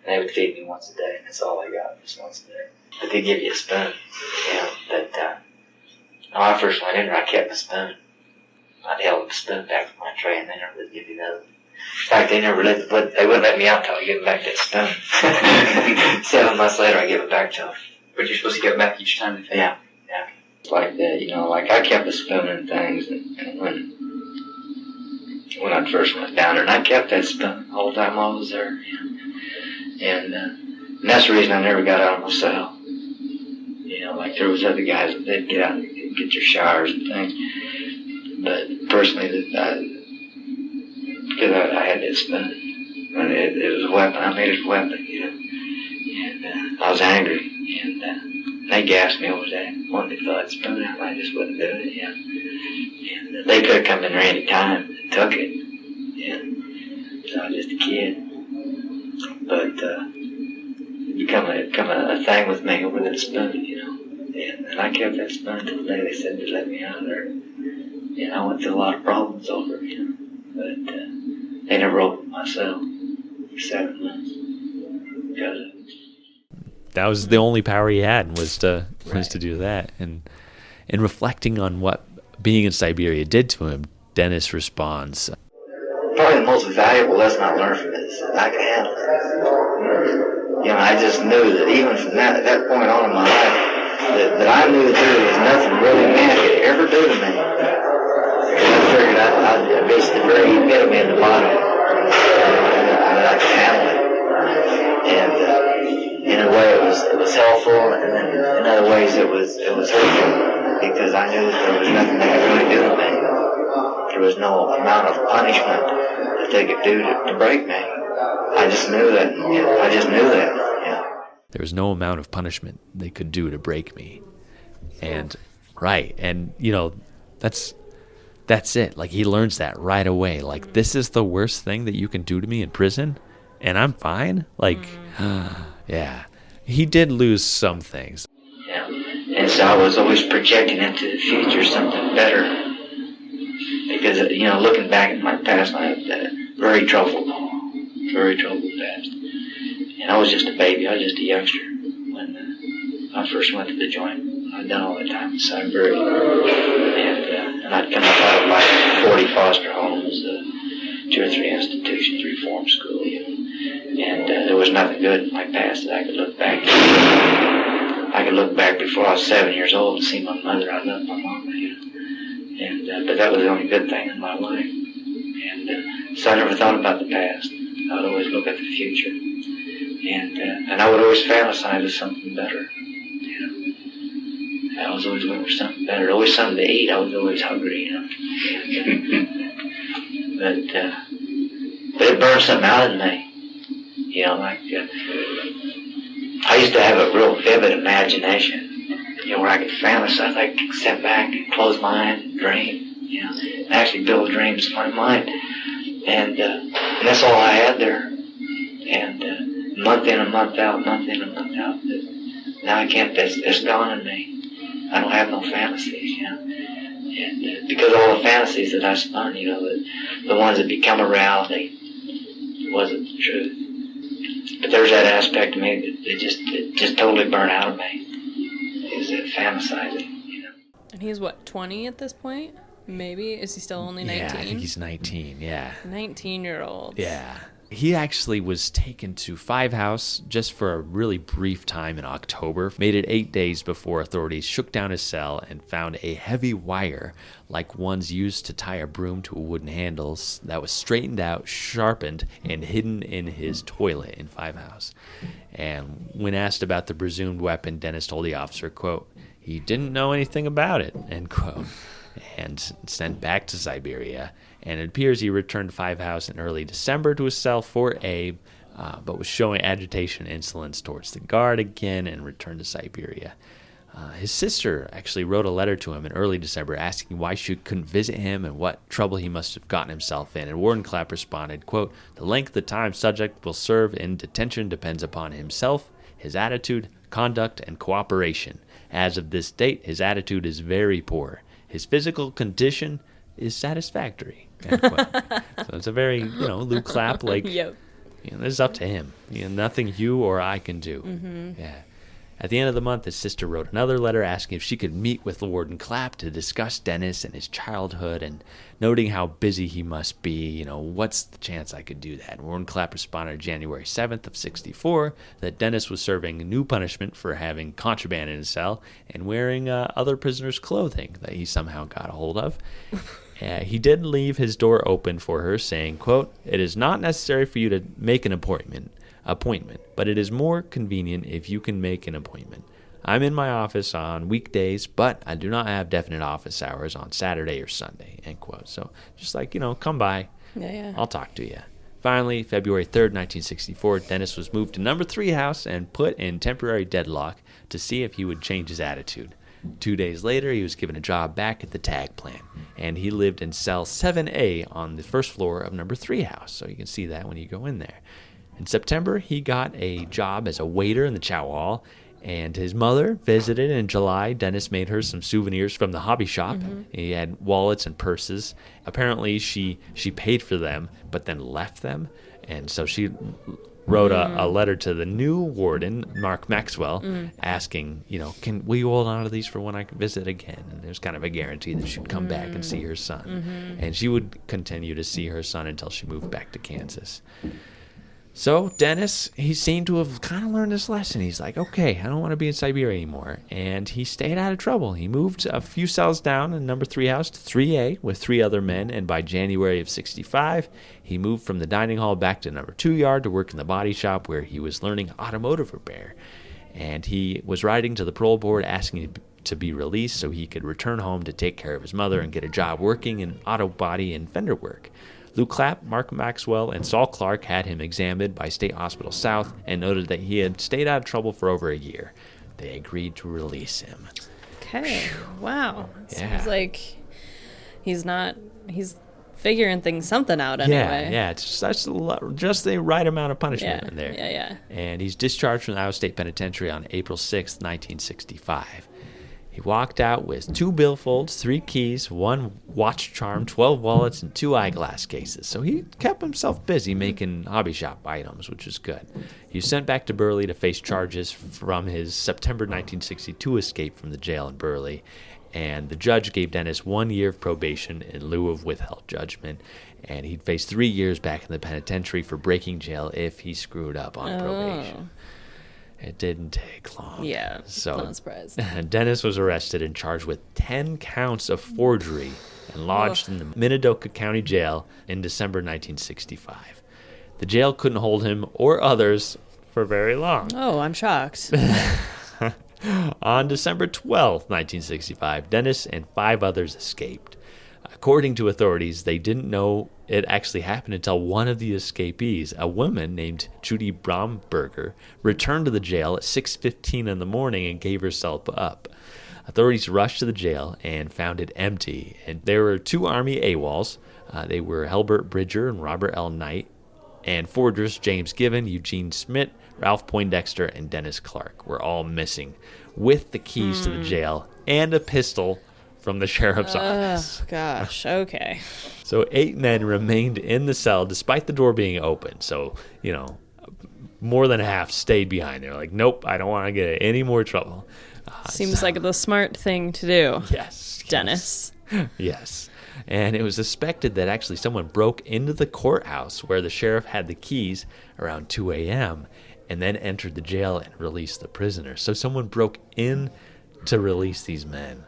they would feed me once a day, and that's all I got, just once a day. But they give you a spoon, you know, but when I first went in there, I kept my spoon. I'd held the spoon back from my tray, and they never would give you another. In fact, they wouldn't let me out until I gave them back that spoon. 7 months later, I gave it back to them. But you're supposed to give it back each time they fed. Yeah. Like that, you know, like I kept a spoon and things, and when I first went down there, and I kept that spoon all the time I was there, you know. And that's the reason I never got out of my cell. You know, like there was other guys that they'd get out and get their showers and things. But personally, because I had that spoon, and it was a weapon. I made it a weapon, you know. And I was angry, and they gassed me over that. Wanted to fill that spoon out, I just wouldn't do it, yeah. And they could have come in there any time and took it. And so I was just a kid. But it become a thing with me over that spoon, you know. And I kept that spoon until the day they said they'd let me out of there. And I went through a lot of problems over it, you know. But they never opened my cell for 7 months because of it. That was the only power he had, was to do that. And reflecting on what being in Siberia did to him, Dennis responds, probably the most valuable lesson I learned from it is that I could handle it. You know, I just knew that even from that point on in my life, that I knew that there was nothing really man could ever do to me. Because I figured I'd reached the very epitome in the bottom, that I could handle it. And in a way it was helpful, and then in other ways it was hurtful, because I knew that there was nothing they could really do to me. There was no amount of punishment that they could do to break me. I just knew that. Yeah. There was no amount of punishment they could do to break me. And you know, that's it. Like, he learns that right away. Like, this is the worst thing that you can do to me in prison, and I'm fine. Like, yeah, he did lose some things. Yeah, and so I was always projecting into the future something better. Because, you know, looking back at my past, I had a very troubled past. And I was just a baby. I was just a youngster when I first went to the joint. I'd done all that time in Siberia. And I'd come up out of like 40 foster homes, 2 or 3 institutions, reform school. And there was nothing good in my past that I could look back to. I could look back before I was 7 years old and see my mother. I loved my mom, you know. And but that was the only good thing in my life. And so I never thought about the past. I would always look at the future. And I would always fantasize of something better. You know, I was always looking for something better. Always something to eat. I was always hungry. You know, but it burned something out in me. You know, like I used to have a real vivid imagination. You know, where I could fantasize, I could sit back and close my eyes and dream, you know, and actually build dreams in my mind. And that's all I had there. And month in and month out, but now I can't, it's gone in me. I don't have no fantasies, you know. And because all the fantasies that I spun, you know, the ones that become a reality, wasn't the truth. But there's that aspect of me that just totally burned out of me. Is it fantasizing, you know? And he's what, 20 at this point? Maybe? Is he still only 19? Yeah, I think he's 19, yeah. 19-year-old. Yeah. He actually was taken to Five House just for a really brief time in October. Made it 8 days before authorities shook down his cell and found a heavy wire like ones used to tie a broom to a wooden handle that was straightened out, sharpened, and hidden in his toilet in Five House. And when asked about the presumed weapon, Dennis told the officer, quote, he didn't know anything about it, end quote, and sent back to Siberia. And it appears he returned to Five House in early December to his cell 4A, but was showing agitation and insolence towards the guard again and returned to Siberia. His sister actually wrote a letter to him in early December asking why she couldn't visit him and what trouble he must have gotten himself in. And Warden Clapp responded, quote, the length of time subject will serve in detention depends upon himself, his attitude, conduct, and cooperation. As of this date, his attitude is very poor. His physical condition is satisfactory. End quote. So it's a very, Lou Clapp, like, Yep. This is up to him. Nothing you or I can do. Mm-hmm. Yeah. At the end of the month, his sister wrote another letter asking if she could meet with Warden Clapp to discuss Dennis and his childhood, and noting how busy he must be. What's the chance I could do that? And Warden Clapp responded January 7th of 64 that Dennis was serving a new punishment for having contraband in his cell and wearing other prisoners' clothing that he somehow got a hold of. He did leave his door open for her, saying, quote, it is not necessary for you to make an appointment, but it is more convenient if you can make an appointment. I'm in my office on weekdays, but I do not have definite office hours on Saturday or Sunday, end quote. So just like, come by. Yeah. I'll talk to you. Finally, February 3rd, 1964, Dennis was moved to number 3 house and put in temporary deadlock to see if he would change his attitude. 2 days later, he was given a job back at the tag plant, and he lived in cell 7A on the first floor of number 3 house. So you can see that when you go in there. In September, he got a job as a waiter in the chow hall, and his mother visited in July. Dennis made her some souvenirs from the hobby shop. Mm-hmm. He had wallets and purses. Apparently, she paid for them, but then left them, and so she wrote a letter to the new warden, Mark Maxwell, asking, will you hold on to these for when I can visit again? And there's kind of a guarantee that she'd come back and see her son. Mm-hmm. And she would continue to see her son until she moved back to Kansas. So Dennis, he seemed to have kind of learned his lesson. He's like, okay, I don't want to be in Siberia anymore. And he stayed out of trouble. He moved a few cells down in number 3 house to 3A with 3 other men. And by January of 65, he moved from the dining hall back to number 2 yard to work in the body shop where he was learning automotive repair. And he was writing to the parole board asking to be released so he could return home to take care of his mother and get a job working in auto body and fender work. Lou Clapp, Mark Maxwell, and Saul Clark had him examined by State Hospital South and noted that he had stayed out of trouble for over a year. They agreed to release him. Okay. Wow. Yeah. Seems like he's figuring something out anyway. Yeah. It's just the right amount of punishment in there. Yeah. And he's discharged from the Iowa State Penitentiary on April 6th, 1965. He walked out with 2 billfolds, 3 keys, 1 watch charm, 12 wallets, and 2 eyeglass cases. So he kept himself busy making hobby shop items, which is good. He was sent back to Burley to face charges from his September 1962 escape from the jail in Burley. And the judge gave Dennis 1 year of probation in lieu of withheld judgment. And he'd face 3 years back in the penitentiary for breaking jail if he screwed up on probation. It didn't take long. Yeah, so not surprised. Dennis was arrested and charged with 10 counts of forgery and lodged in the Minidoka County Jail in December 1965. The jail couldn't hold him or others for very long. Oh, I'm shocked. On December 12th, 1965, Dennis and 5 others escaped. According to authorities, they didn't know it actually happened until one of the escapees, a woman named Judy Bromberger, returned to the jail at 6:15 in the morning and gave herself up. Authorities rushed to the jail and found it empty. And there were 2 Army AWOLs. They were Helbert Bridger and Robert L. Knight, and forgers James Given, Eugene Smith, Ralph Poindexter, and Dennis Clark were all missing, with the keys to the jail and a pistol from the sheriff's office. Oh, gosh. Okay. So 8 men remained in the cell despite the door being open. So, more than half stayed behind. They're like, nope, I don't want to get any more trouble. Seems like the smart thing to do. Yes. Dennis. Yes. And it was suspected that actually someone broke into the courthouse where the sheriff had the keys around 2 a.m. and then entered the jail and released the prisoners. So someone broke in to release these men.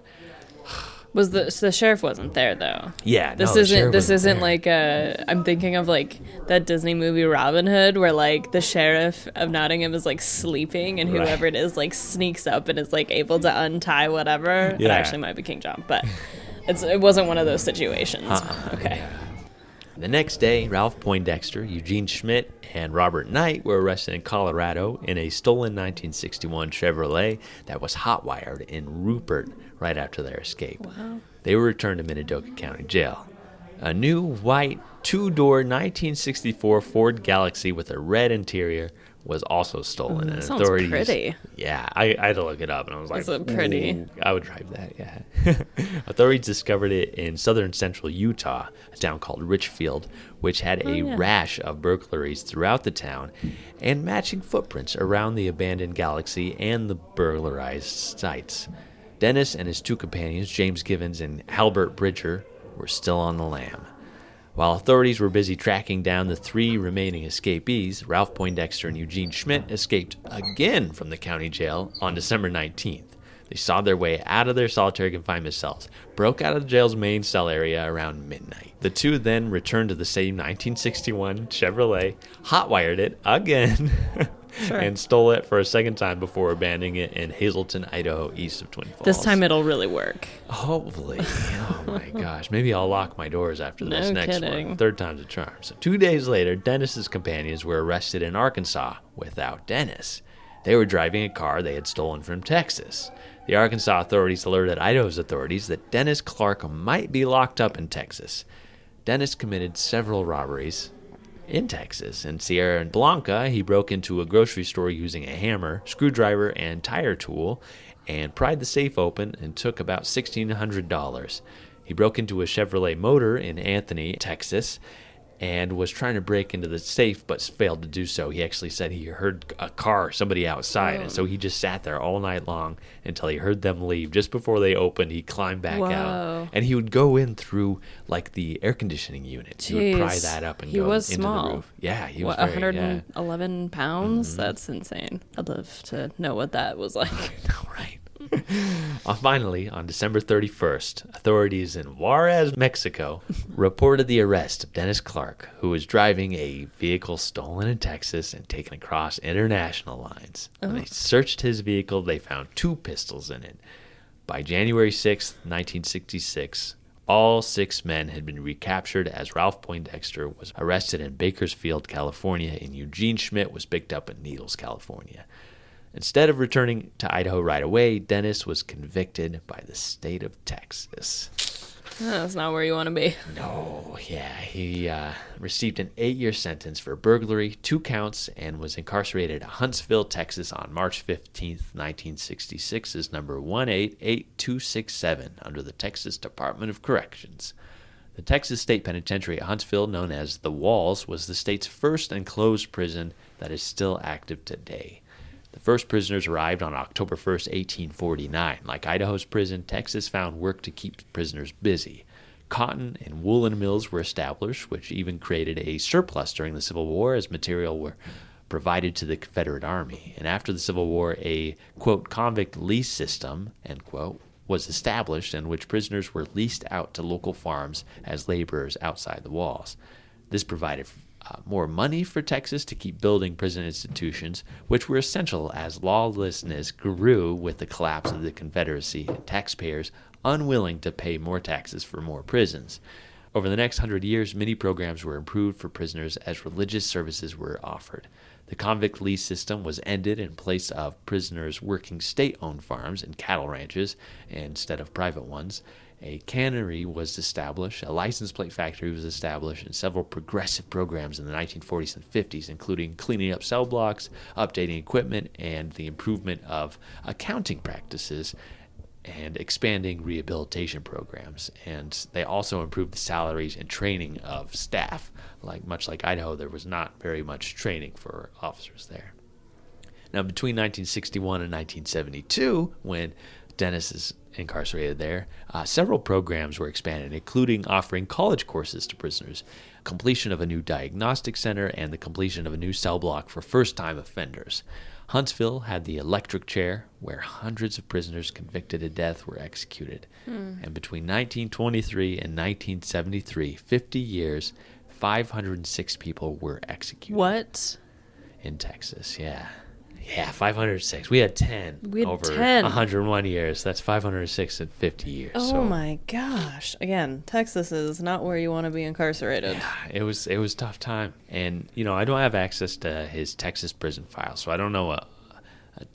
So the sheriff wasn't there though? Yeah, This isn't like I'm thinking of like that Disney movie Robin Hood, where like the sheriff of Nottingham is like sleeping and whoever it is like sneaks up and is like able to untie whatever. Yeah. It actually might be King John, but it wasn't one of those situations. Okay. Yeah. The next day, Ralph Poindexter, Eugene Schmidt, and Robert Knight were arrested in Colorado in a stolen 1961 Chevrolet that was hot-wired in Rupert right after their escape. Wow. They were returned to Minidoka County Jail. A new white two-door 1964 Ford Galaxy with a red interior was also stolen. And sounds authorities, pretty. Yeah, I had to look it up, and I was like, Is it pretty? "Ooh, I would drive that, yeah." Authorities discovered it in southern central Utah, a town called Richfield, which had a rash of burglaries throughout the town, and matching footprints around the abandoned Galaxy and the burglarized sites. Dennis and his two companions, James Givens and Halbert Bridger, were still on the lam. While authorities were busy tracking down the three remaining escapees, Ralph Poindexter and Eugene Schmidt escaped again from the county jail on December 19th. They sawed their way out of their solitary confinement cells, broke out of the jail's main cell area around midnight. The two then returned to the same 1961 Chevrolet, hot-wired it again, and stole it for a second time before abandoning it in Hazleton, Idaho, east of Twin Falls. This time it'll really work. Hopefully. Oh my gosh. Maybe I'll lock my doors after this No next kidding. one. Third time's a charm. So 2 days later, Dennis's companions were arrested in Arkansas without Dennis. They were driving a car they had stolen from Texas. The Arkansas authorities alerted Idaho's authorities that Dennis Clark might be locked up in Texas. Dennis committed several robberies in Texas. In Sierra Blanca, he broke into a grocery store using a hammer, screwdriver, and tire tool, and pried the safe open and took about $1,600. He broke into a Chevrolet Motor in Anthony, Texas, and was trying to break into the safe but failed to do so. He actually said he heard a car, somebody outside, and so he just sat there all night long until he heard them leave. Just before they opened, he climbed back out, and he would go in through like the air conditioning unit. He would pry that up and go into the roof. Yeah, he was 111 pounds? That's insane. I'd love to know what that was like. Right. Finally, on December 31st, authorities in Juarez, Mexico, reported the arrest of Dennis Clark, who was driving a vehicle stolen in Texas and taken across international lines. When they searched his vehicle, they found 2 pistols in it. By January 6th, 1966, all 6 men had been recaptured as Ralph Poindexter was arrested in Bakersfield, California, and Eugene Schmidt was picked up in Needles, California. Instead of returning to Idaho right away, Dennis was convicted by the state of Texas. That's not where you want to be. No, yeah. He received an 8-year sentence for burglary, 2 counts, and was incarcerated at Huntsville, Texas on March 15th, 1966 as number 188267 under the Texas Department of Corrections. The Texas State Penitentiary at Huntsville, known as The Walls, was the state's first enclosed prison that is still active today. The first prisoners arrived on October 1st, 1849. Like Idaho's prison, Texas found work to keep prisoners busy. Cotton and woolen mills were established, which even created a surplus during the Civil War as material were provided to the Confederate Army. And after the Civil War, a, quote, convict lease system, end quote, was established in which prisoners were leased out to local farms as laborers outside the walls. This provided more money for Texas to keep building prison institutions, which were essential as lawlessness grew with the collapse of the Confederacy and taxpayers unwilling to pay more taxes for more prisons. Over the next 100 years, many programs were improved for prisoners as religious services were offered. The convict lease system was ended in place of prisoners working state-owned farms and cattle ranches instead of private ones. A cannery was established, a license plate factory was established, and several progressive programs in the 1940s and 50s, including cleaning up cell blocks, updating equipment, and the improvement of accounting practices, and expanding rehabilitation programs. And they also improved the salaries and training of staff. Much like Idaho, there was not very much training for officers there. Now, between 1961 and 1972, when Dennis is incarcerated there, several programs were expanded, including offering college courses to prisoners, completion of a new diagnostic center, and the completion of a new cell block for first-time offenders. Huntsville had the electric chair, where hundreds of prisoners convicted to death were executed. And between 1923 and 1973, 50 years, 506 people were executed. What? In Texas, yeah. Yeah, 506. We had 10 We had over 10. 101 years. That's 506 in 50 years. Oh so, my gosh. Again, Texas is not where you want to be incarcerated. yeah, it was a tough time. And, I don't have access to his Texas prison file, so I don't know a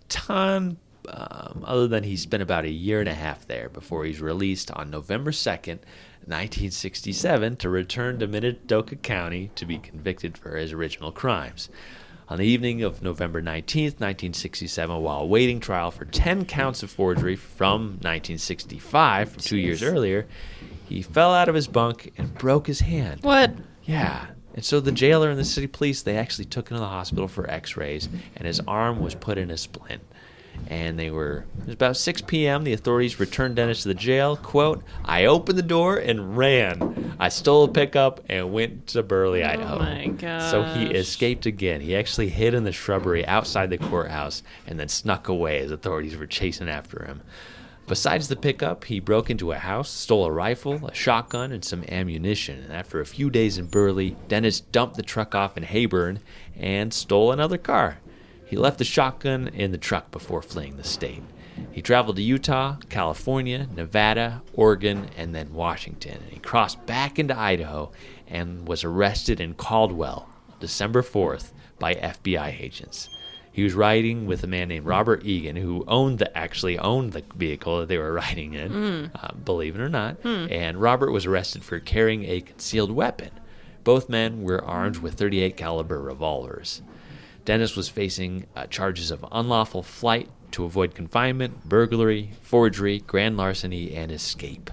ton other than he spent about a year and a half there before he's released on November 2nd, 1967, to return to Minidoka County to be convicted for his original crimes. On the evening of November 19th, 1967, while awaiting trial for 10 counts of forgery from 1965, from 2 years earlier, he fell out of his bunk and broke his hand. What? Yeah. And so the jailer and the city police, they actually took him to the hospital for x-rays, and his arm was put in a splint. And it was about 6 p.m. The authorities returned Dennis to the jail. Quote, "I opened the door and ran. I stole a pickup and went to Burley, Idaho." Oh my gosh. So he escaped again. He actually hid in the shrubbery outside the courthouse and then snuck away as authorities were chasing after him. Besides the pickup, he broke into a house, stole a rifle, a shotgun, and some ammunition. And after a few days in Burley, Dennis dumped the truck off in Hayburn and stole another car. He left the shotgun in the truck before fleeing the state. He traveled to Utah, California, Nevada, Oregon, and then Washington. And he crossed back into Idaho and was arrested in Caldwell on December 4th by FBI agents. He was riding with a man named Robert Egan, who actually owned the vehicle that they were riding in, believe it or not. And Robert was arrested for carrying a concealed weapon. Both men were armed with .38 caliber revolvers. Dennis was facing charges of unlawful flight to avoid confinement, burglary, forgery, grand larceny, and escape.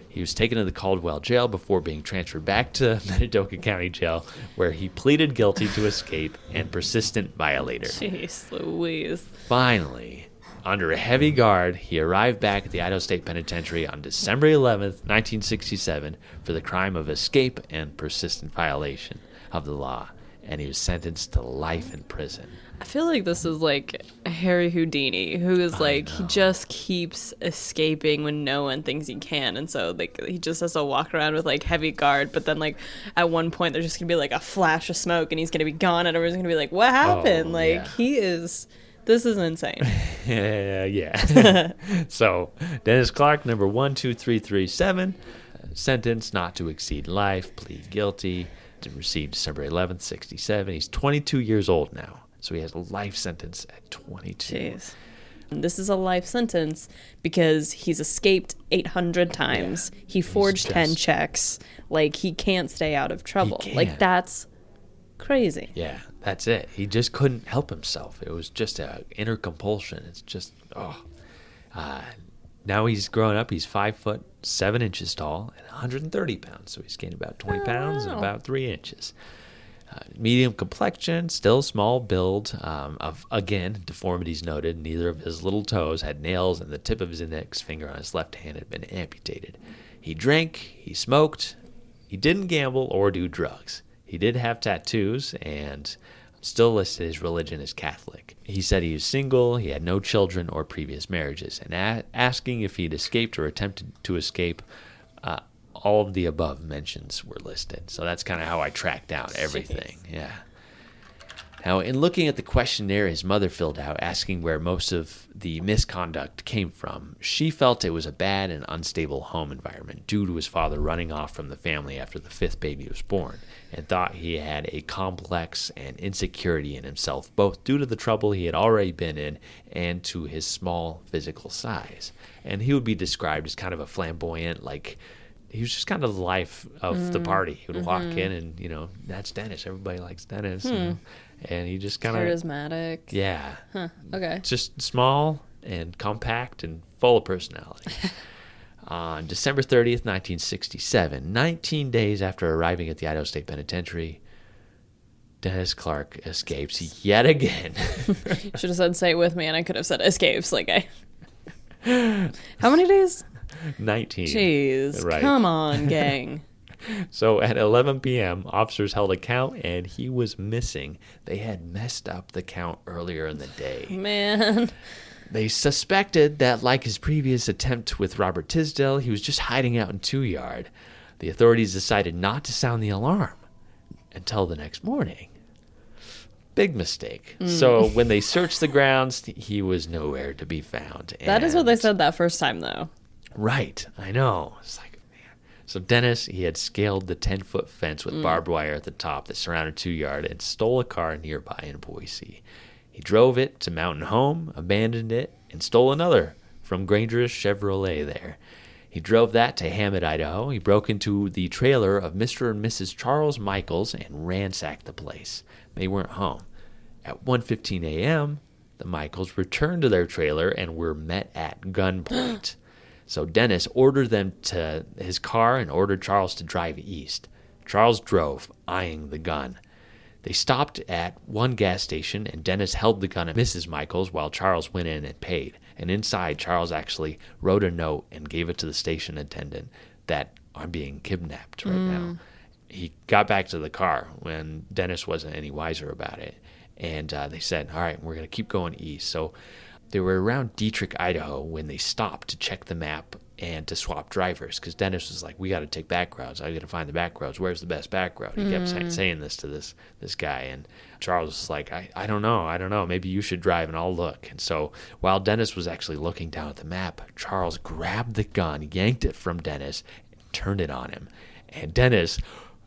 He was taken to the Caldwell jail before being transferred back to Minidoka County Jail, where he pleaded guilty to escape and persistent violator. Jeez Louise. Finally, under a heavy guard, he arrived back at the Idaho State Penitentiary on December 11th, 1967, for the crime of escape and persistent violation of the law. And he was sentenced to life in prison. I feel like this is like Harry Houdini, who is like, he just keeps escaping when no one thinks he can. And so like he just has to walk around with like heavy guard. But then like at one point there's just going to be like a flash of smoke and he's going to be gone. And everyone's going to be like, what happened? This is insane. Yeah. So Dennis Clark, number 12337, sentenced not to exceed life, plead guilty. Received December 11th, 67. He's 22 years old now, so he has a life sentence at 22. Jeez. This is a life sentence because he's escaped 800 times. Yeah. He forged 10 checks. Like, he can't stay out of trouble. Like, that's crazy. Yeah, that's it. He just couldn't help himself. It was just an inner compulsion. It's just, now he's grown up. He's 5'7" tall and 130 pounds. So he's gained about 20 pounds and about 3 inches. Medium complexion, still small build. Of again, deformities noted. Neither of his little toes had nails, and the tip of his index finger on his left hand had been amputated. He drank. He smoked. He didn't gamble or do drugs. He did have tattoos and still listed his religion as Catholic. He said he was single, he had no children or previous marriages, and asking if he'd escaped or attempted to escape, all of the above mentions were listed. So that's kind of how I tracked down everything. Yeah. Now, in looking at the questionnaire his mother filled out, asking where most of the misconduct came from, she felt it was a bad and unstable home environment due to his father running off from the family after the 5th baby was born, and thought he had a complex and insecurity in himself, both due to the trouble he had already been in and to his small physical size. And he would be described as kind of a flamboyant, like, he was just kind of the life of the party. He would walk in and, that's Dennis. Everybody likes Dennis. And he just kind of... charismatic. Yeah. Huh. Okay. Just small and compact and full of personality. On December 30th, 1967, 19 days after arriving at the Idaho State Penitentiary, Dennis Clark escapes yet again. Should have said, say it with me, and I could have said escapes. How many days? 19. Jeez, Right. come on, gang. So at 11 p.m., officers held a count, and he was missing. They had messed up the count earlier in the day. Man. They suspected that, like his previous attempt with Robert Tisdale, he was just hiding out in 2 Yard. The authorities decided not to sound the alarm until the next morning. Big mistake. So when they searched the grounds, he was nowhere to be found. That is what they said that first time, though. Right. I know. It's like, man. So Dennis, he had scaled the 10-foot fence with barbed wire at the top that surrounded 2 Yard and stole a car nearby in Boise. He drove it to Mountain Home, abandoned it, and stole another from Granger's Chevrolet there. He drove that to Hammett, Idaho. He broke into the trailer of Mr. and Mrs. Charles Michaels and ransacked the place. They weren't home. At 1:15 a.m., the Michaels returned to their trailer and were met at gunpoint. So Dennis ordered them to his car and ordered Charles to drive east. Charles drove, eyeing the gun. They stopped at one gas station, and Dennis held the gun at Mrs. Michaels while Charles went in and paid. And inside, Charles actually wrote a note and gave it to the station attendant that I'm being kidnapped right now. He got back to the car when Dennis wasn't any wiser about it. And they said, all right, we're going to keep going east. So they were around Dietrich, Idaho, when they stopped to check the map and to swap drivers, because Dennis was like, we got to take back roads. I got to find the back roads. Where's the best back road? He kept saying this to this guy. And Charles was like, I don't know. Maybe you should drive and I'll look. And so while Dennis was actually looking down at the map, Charles grabbed the gun, yanked it from Dennis, and turned it on him. And Dennis,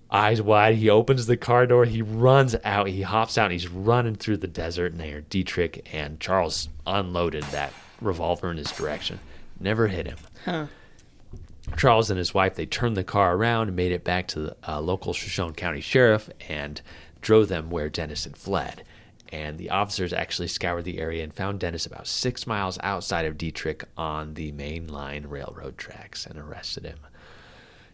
eyes wide, he opens the car door, he runs out, he hops out, and he's running through the desert near Dietrich, and Charles unloaded that revolver in his direction. Never hit him. Huh. Charles and his wife, they turned the car around and made it back to the local Shoshone County sheriff and drove them where Dennis had fled. And the officers actually scoured the area and found Dennis about 6 miles outside of Dietrich on the main line railroad tracks and arrested him.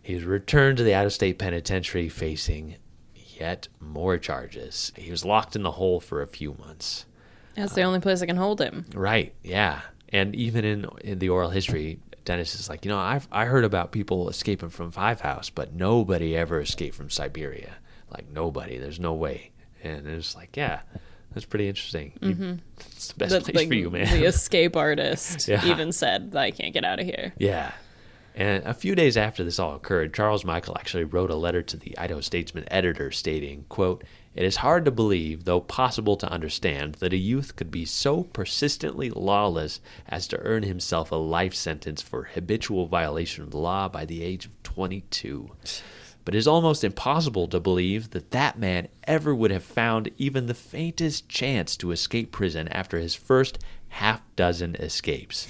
He was returned to the out-of-state penitentiary facing yet more charges. He was locked in the hole for a few months. That's the only place I can hold him. Right, yeah. And even in the oral history, Dennis is like, I heard about people escaping from Five House, but nobody ever escaped from Siberia. Like, nobody. There's no way. And it's like, yeah, that's pretty interesting. It's the best place for you, man. The escape artist Yeah. even said, I can't get out of here. Yeah. And a few days after this all occurred, Charles Michael actually wrote a letter to the Idaho Statesman editor stating, quote, "It is hard to believe, though possible to understand, that a youth could be so persistently lawless as to earn himself a life sentence for habitual violation of the law by the age of 22. But it is almost impossible to believe that that man ever would have found even the faintest chance to escape prison after his first half-dozen escapes.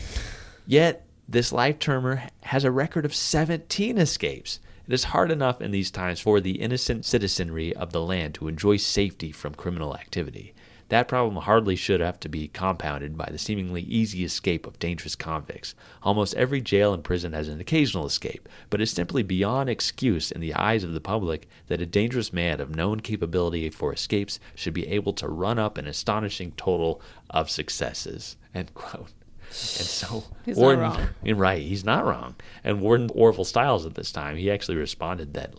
Yet, this life-termer has a record of 17 escapes. It is hard enough in these times for the innocent citizenry of the land to enjoy safety from criminal activity. That problem hardly should have to be compounded by the seemingly easy escape of dangerous convicts. Almost every jail and prison has an occasional escape, but it's simply beyond excuse in the eyes of the public that a dangerous man of known capability for escapes should be able to run up an astonishing total of successes." End quote. And so He's Warden, not wrong. Right, he's not wrong. And Warden Orville Stiles at this time, he actually responded that,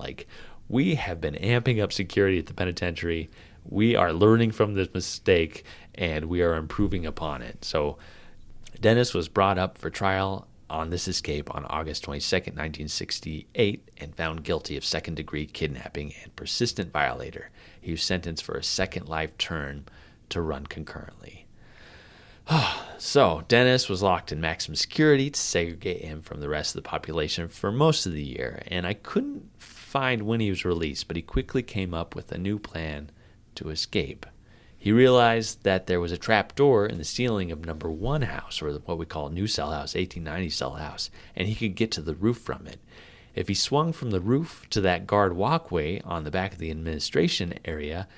we have been amping up security at the penitentiary. We are learning from this mistake, and we are improving upon it. So Dennis was brought up for trial on this escape on August 22nd, 1968, and found guilty of second-degree kidnapping and persistent violator. He was sentenced for a second life term to run concurrently. So, Dennis was locked in maximum security to segregate him from the rest of the population for most of the year, and I couldn't find when he was released, but he quickly came up with a new plan to escape. He realized that there was a trap door in the ceiling of number 1 house, or what we call New Cell House, 1890 Cell House, and he could get to the roof from it. If he swung from the roof to that guard walkway on the back of the administration area,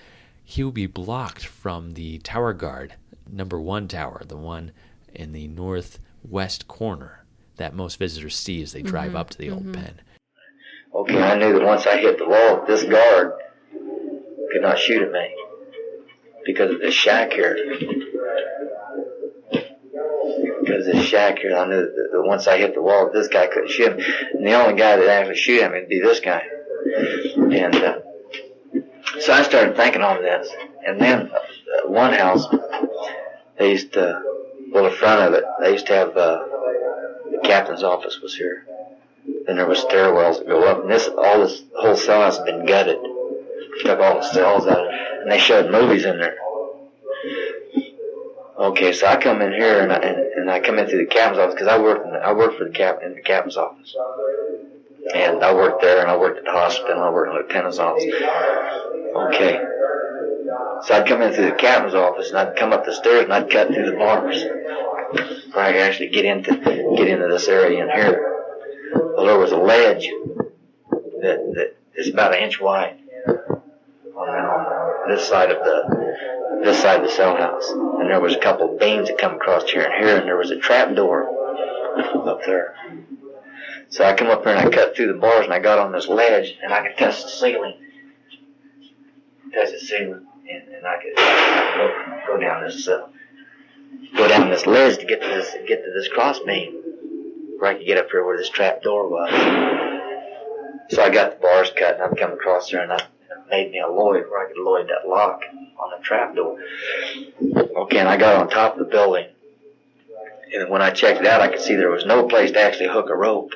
he would be blocked from the tower guard, number 1 tower, the one in the northwest corner that most visitors see as they drive up to the old pen. Okay, I knew that once I hit the wall, this guard could not shoot at me because of this shack here. because this shack here, I knew that once I hit the wall, this guy couldn't shoot him. And the only guy that actually shoot at me would be this guy. And so I started thinking on this. And then one house, they used to, well, the front of it, they used to have the captain's office was here. Then there was stairwells that go up. And this whole cell house had been gutted. Took all the cells out, and they showed movies in there. Okay, so I come in here and I come in through the captain's office because I worked for the captain in the captain's office, and I worked there, and I worked at the hospital, and I worked in the lieutenant's office. Okay, so I'd come in through the captain's office, and I'd come up the stairs, and I'd cut through the bars, where I could actually get into this area in here. Well, there was a ledge that is about 1 inch wide on this side of the cell house, and there was a couple of beams that come across here, and there was a trap door up there. So I come up here and I cut through the bars, and I got on this ledge, and I could touch the ceiling, and I could go down this ledge to get to this cross beam, where I could get up here where this trap door was. So I got the bars cut, and I've come across there, and I made me a Lloyd where I could Lloyd that lock on the trap door. Okay, and I got on top of the building, and when I checked it out, I could see there was no place to actually hook a rope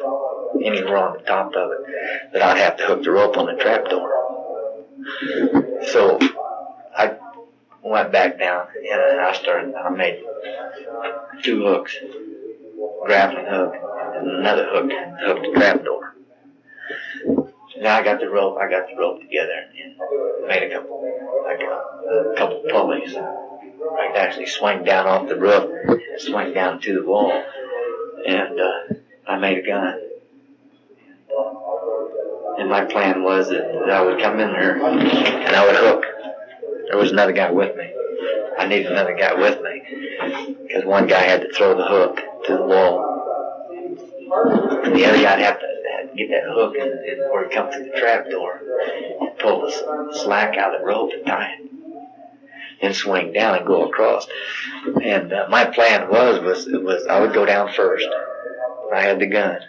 anywhere on the top of it, that I'd have to hook the rope on the trap door. So I went back down, and I made 2 hooks, grappling hook, and another hook to hook the trap door. Now I got the rope together and made a couple pulleys. I could actually swing down off the roof and swing down to the wall. And I made a gun. And my plan was that I would come in there and I would hook. There was another guy with me. I needed another guy with me because one guy had to throw the hook to the wall. And the other guy had to get that hook and where it come through the trap door and pull the slack out of the rope and tie it and swing down and go across. And my plan was I would go down first. I had the gun,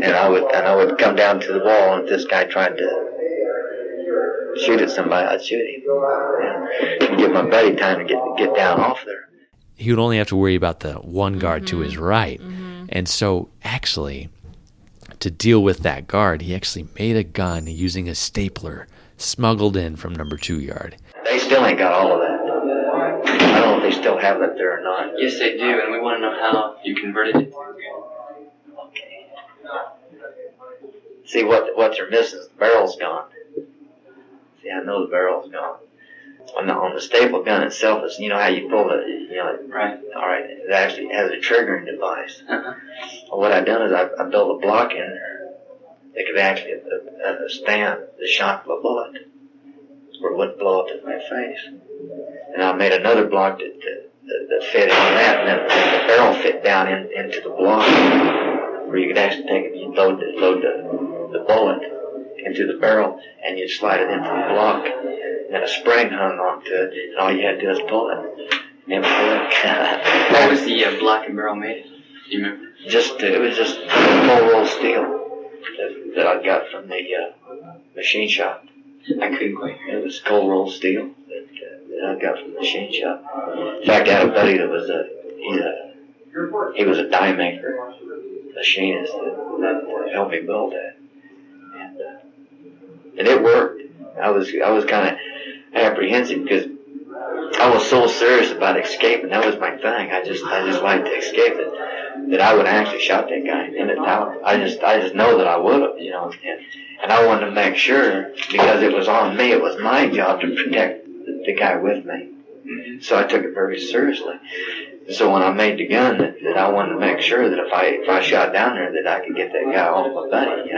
and I would come down to the wall, and if this guy tried to shoot at somebody, I'd shoot him and give my buddy time to get down off there. He would only have to worry about the one guard to his right. And so actually, to deal with that guard, he actually made a gun using a stapler smuggled in from number 2 yard. They still ain't got all of that. I don't know if they still have that there or not. Yes, they do, and we want to know how you converted it. Okay. See, what they're missing is the barrel's gone. See, I know the barrel's gone. On the staple gun itself, is, you know how you pull it, Right. All right, it actually has a triggering device. Well, what I've done is I built a block in there that could actually stand the shock of a bullet, where it wouldn't blow up in my face. And I made another block that fit on that, and then the barrel fit down into the block, where you could actually take it, you'd load the bullet into the barrel, and you'd slide it into the block, and then a spring hung onto it, and all you had to do was pull it. And it would What was the block and barrel made? Do you remember? it was just cold rolled steel that I got from the machine shop. I couldn't quite hear. It was cold rolled steel that I got from the machine shop. In fact, I had a buddy that was he was a die maker, machinist that helped me build that, and it worked. I was kind of apprehensive because I was so serious about escaping. That was my thing. I just liked to escape it. That I would have actually shot that guy in the tower. I just know that I would have, and I wanted to make sure, because it was on me. It was my job to protect the guy with me. So I took it very seriously. So when I made the gun, that I wanted to make sure that if I shot down there, that I could get that guy off my buddy,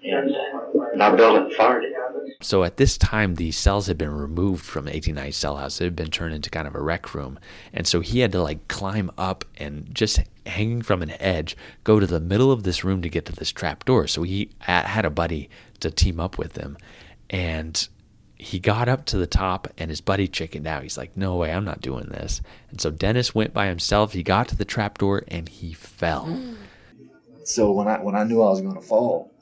And I built it and fired it. So at this time, the cells had been removed from the 1890 cell house. It had been turned into kind of a rec room. And so he had to climb up and just hanging from an edge, go to the middle of this room to get to this trap door. So he had a buddy to team up with him. And he got up to the top and his buddy chickened out. He's like, no way, I'm not doing this. And so Dennis went by himself. He got to the trapdoor and he fell. So when I knew I was going to fall,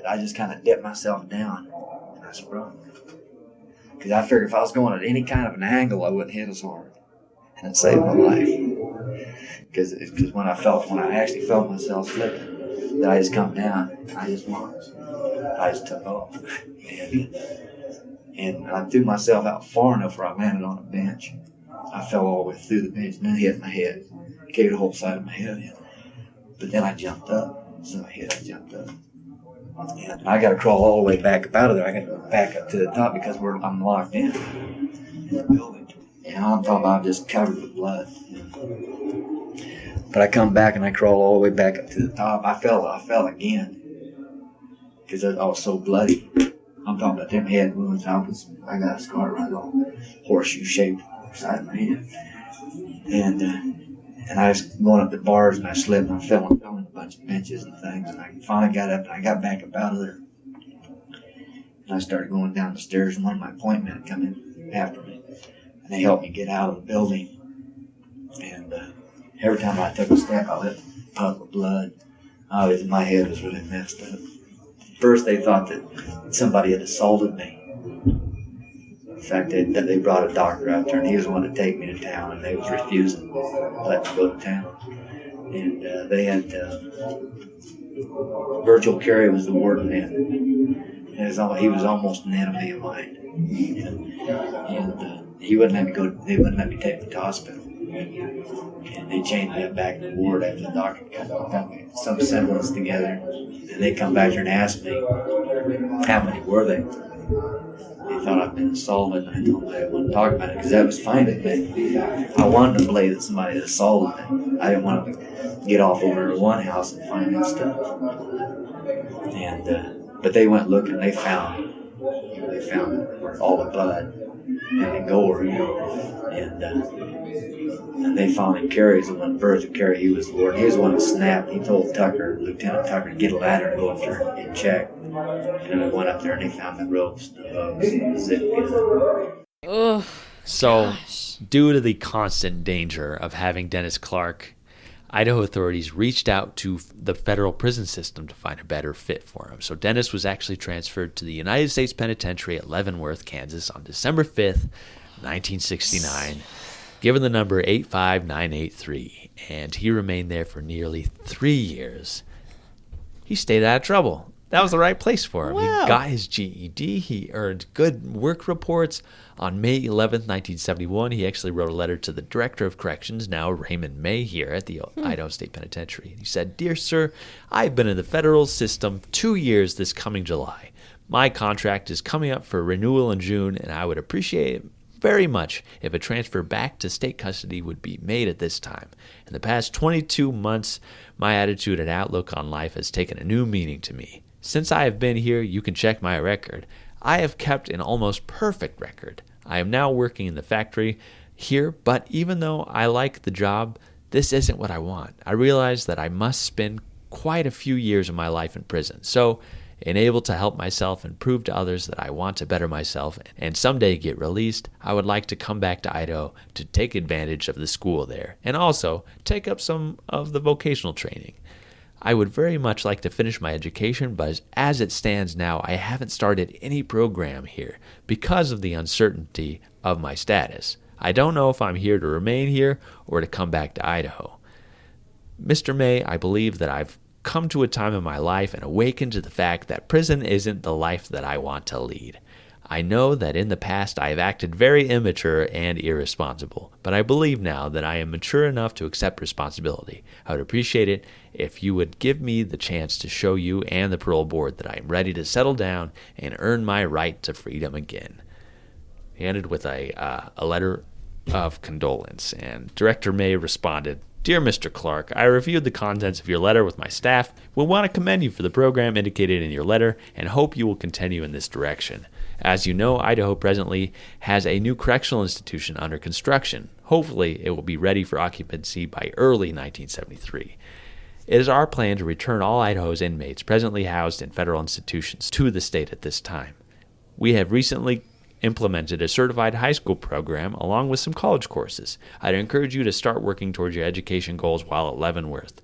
I just kind of dipped myself down and I sprung. Because I figured if I was going at any kind of an angle, I wouldn't hit as hard. And it saved my life. Because when I actually felt myself slipping, then I just come down, I just launched. I just took off. And I threw myself out far enough where I landed on a bench. I fell all the way through the bench and then hit my head. Gave the whole side of my head in. But then I jumped up. So I jumped up. And I got to crawl all the way back up out of there. I got to go back up to the top because I'm locked in the building. And on top, I'm just covered with blood. But I come back and I crawl all the way back up to the top. I fell again because I was so bloody. I'm talking about them head wounds. I got a scar right on horseshoe shaped side of my head. And I was going up the bars and I slipped and I fell on a bunch of benches and things. And I finally got up and I got back up out of there. And I started going down the stairs and one of my point men come in after me. And they helped me get out of the building. And every time I took a step, I let a puddle of blood. My head was really messed up. First, they thought that somebody had assaulted me. In fact, they brought a doctor out there, and he was the one to take me to town, and they was refusing to let me go to town. And they had Virgil Carey was the warden then. And he was almost an enemy of mine. And he wouldn't let me go. They wouldn't let me take me to hospital. And they changed me up back to the ward after the doctor got me some semblance together. And they come back here and asked me, how many were they? They thought I'd been assaulted, and I told them I didn't want to talk about it because that was fine with me. I wanted to believe that somebody had assaulted me. I didn't want to get off over to one house and find that stuff. And but they went looking, and they found all the blood and the gore, and they found that Carey was the one. Virgil Carey, he was the warden. He was the one that snapped. He told Lieutenant Tucker, to get a ladder and go up there and check. And then I went up there and they found the ropes, the hooks, the zip. Oh, So, gosh. due to the constant danger of having Dennis Clark, Idaho authorities reached out to the federal prison system to find a better fit for him. So Dennis was actually transferred to the United States Penitentiary at Leavenworth, Kansas on December 5th, 1969, given the number 85983, and he remained there for nearly 3 years. He stayed out of trouble. That was the right place for him. Wow. He got his GED. He earned good work reports. On May 11th, 1971, he actually wrote a letter to the Director of Corrections, now Raymond May, here at the Idaho State Penitentiary. He said, "Dear Sir, I've been in the federal system 2 years this coming July. My contract is coming up for renewal in June, and I would appreciate it very much if a transfer back to state custody would be made at this time. In the past 22 months, my attitude and outlook on life has taken a new meaning to me. Since I have been here, you can check my record. I have kept an almost perfect record. I am now working in the factory here, but even though I like the job, this isn't what I want. I realize that I must spend quite a few years of my life in prison. So, enabled to help myself and prove to others that I want to better myself and someday get released, I would like to come back to Idaho to take advantage of the school there and also take up some of the vocational training. I would very much like to finish my education, but as it stands now, I haven't started any program here because of the uncertainty of my status. I don't know if I'm here to remain here or to come back to Idaho. Mr. May, I believe that I've come to a time in my life and awakened to the fact that prison isn't the life that I want to lead. I know that in the past I have acted very immature and irresponsible, but I believe now that I am mature enough to accept responsibility. I would appreciate it if you would give me the chance to show you and the parole board that I am ready to settle down and earn my right to freedom again." He ended with a letter of condolence, and Director May responded, "Dear Mr. Clark, I reviewed the contents of your letter with my staff. We want to commend you for the program indicated in your letter and hope you will continue in this direction. As you know, Idaho presently has a new correctional institution under construction. Hopefully, it will be ready for occupancy by early 1973. It is our plan to return all Idaho's inmates presently housed in federal institutions to the state at this time. We have recently implemented a certified high school program along with some college courses. I'd encourage you to start working towards your education goals while at Leavenworth.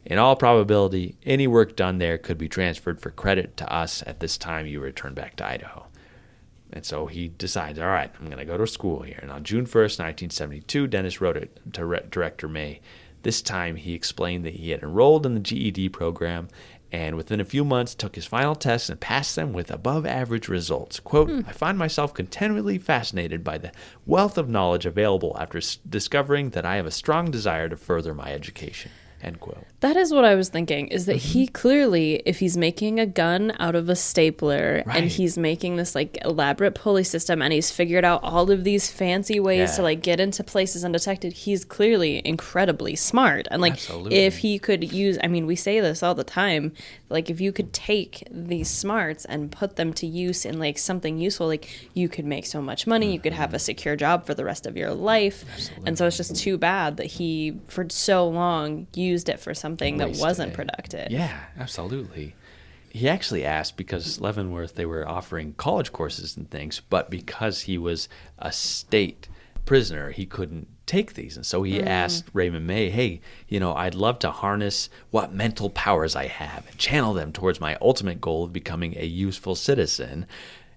In all probability, any work done there could be transferred for credit to us at this time you return back to Idaho. And so he decides, all right, I'm going to go to school here. And on June 1st, 1972, Dennis wrote it to Director May. This time he explained that he had enrolled in the GED program and within a few months took his final tests and passed them with above-average results. Quote, I find myself continually fascinated by the wealth of knowledge available after discovering that I have a strong desire to further my education. End quote. That is what I was thinking, is that he clearly, if he's making a gun out of a stapler and he's making this like elaborate pulley system and he's figured out all of these fancy ways to like get into places undetected, he's clearly incredibly smart. And like if he could use, I mean, we say this all the time, like if you could take these smarts and put them to use in like something useful, like you could make so much money, you could have a secure job for the rest of your life. And so it's just too bad that he for so long used it for something that wasn't productive. Yeah, absolutely. He actually asked, because Leavenworth, they were offering college courses and things, but because he was a state prisoner, he couldn't take these. And so he asked Raymond May, hey, you know, I'd love to harness what mental powers I have and channel them towards my ultimate goal of becoming a useful citizen.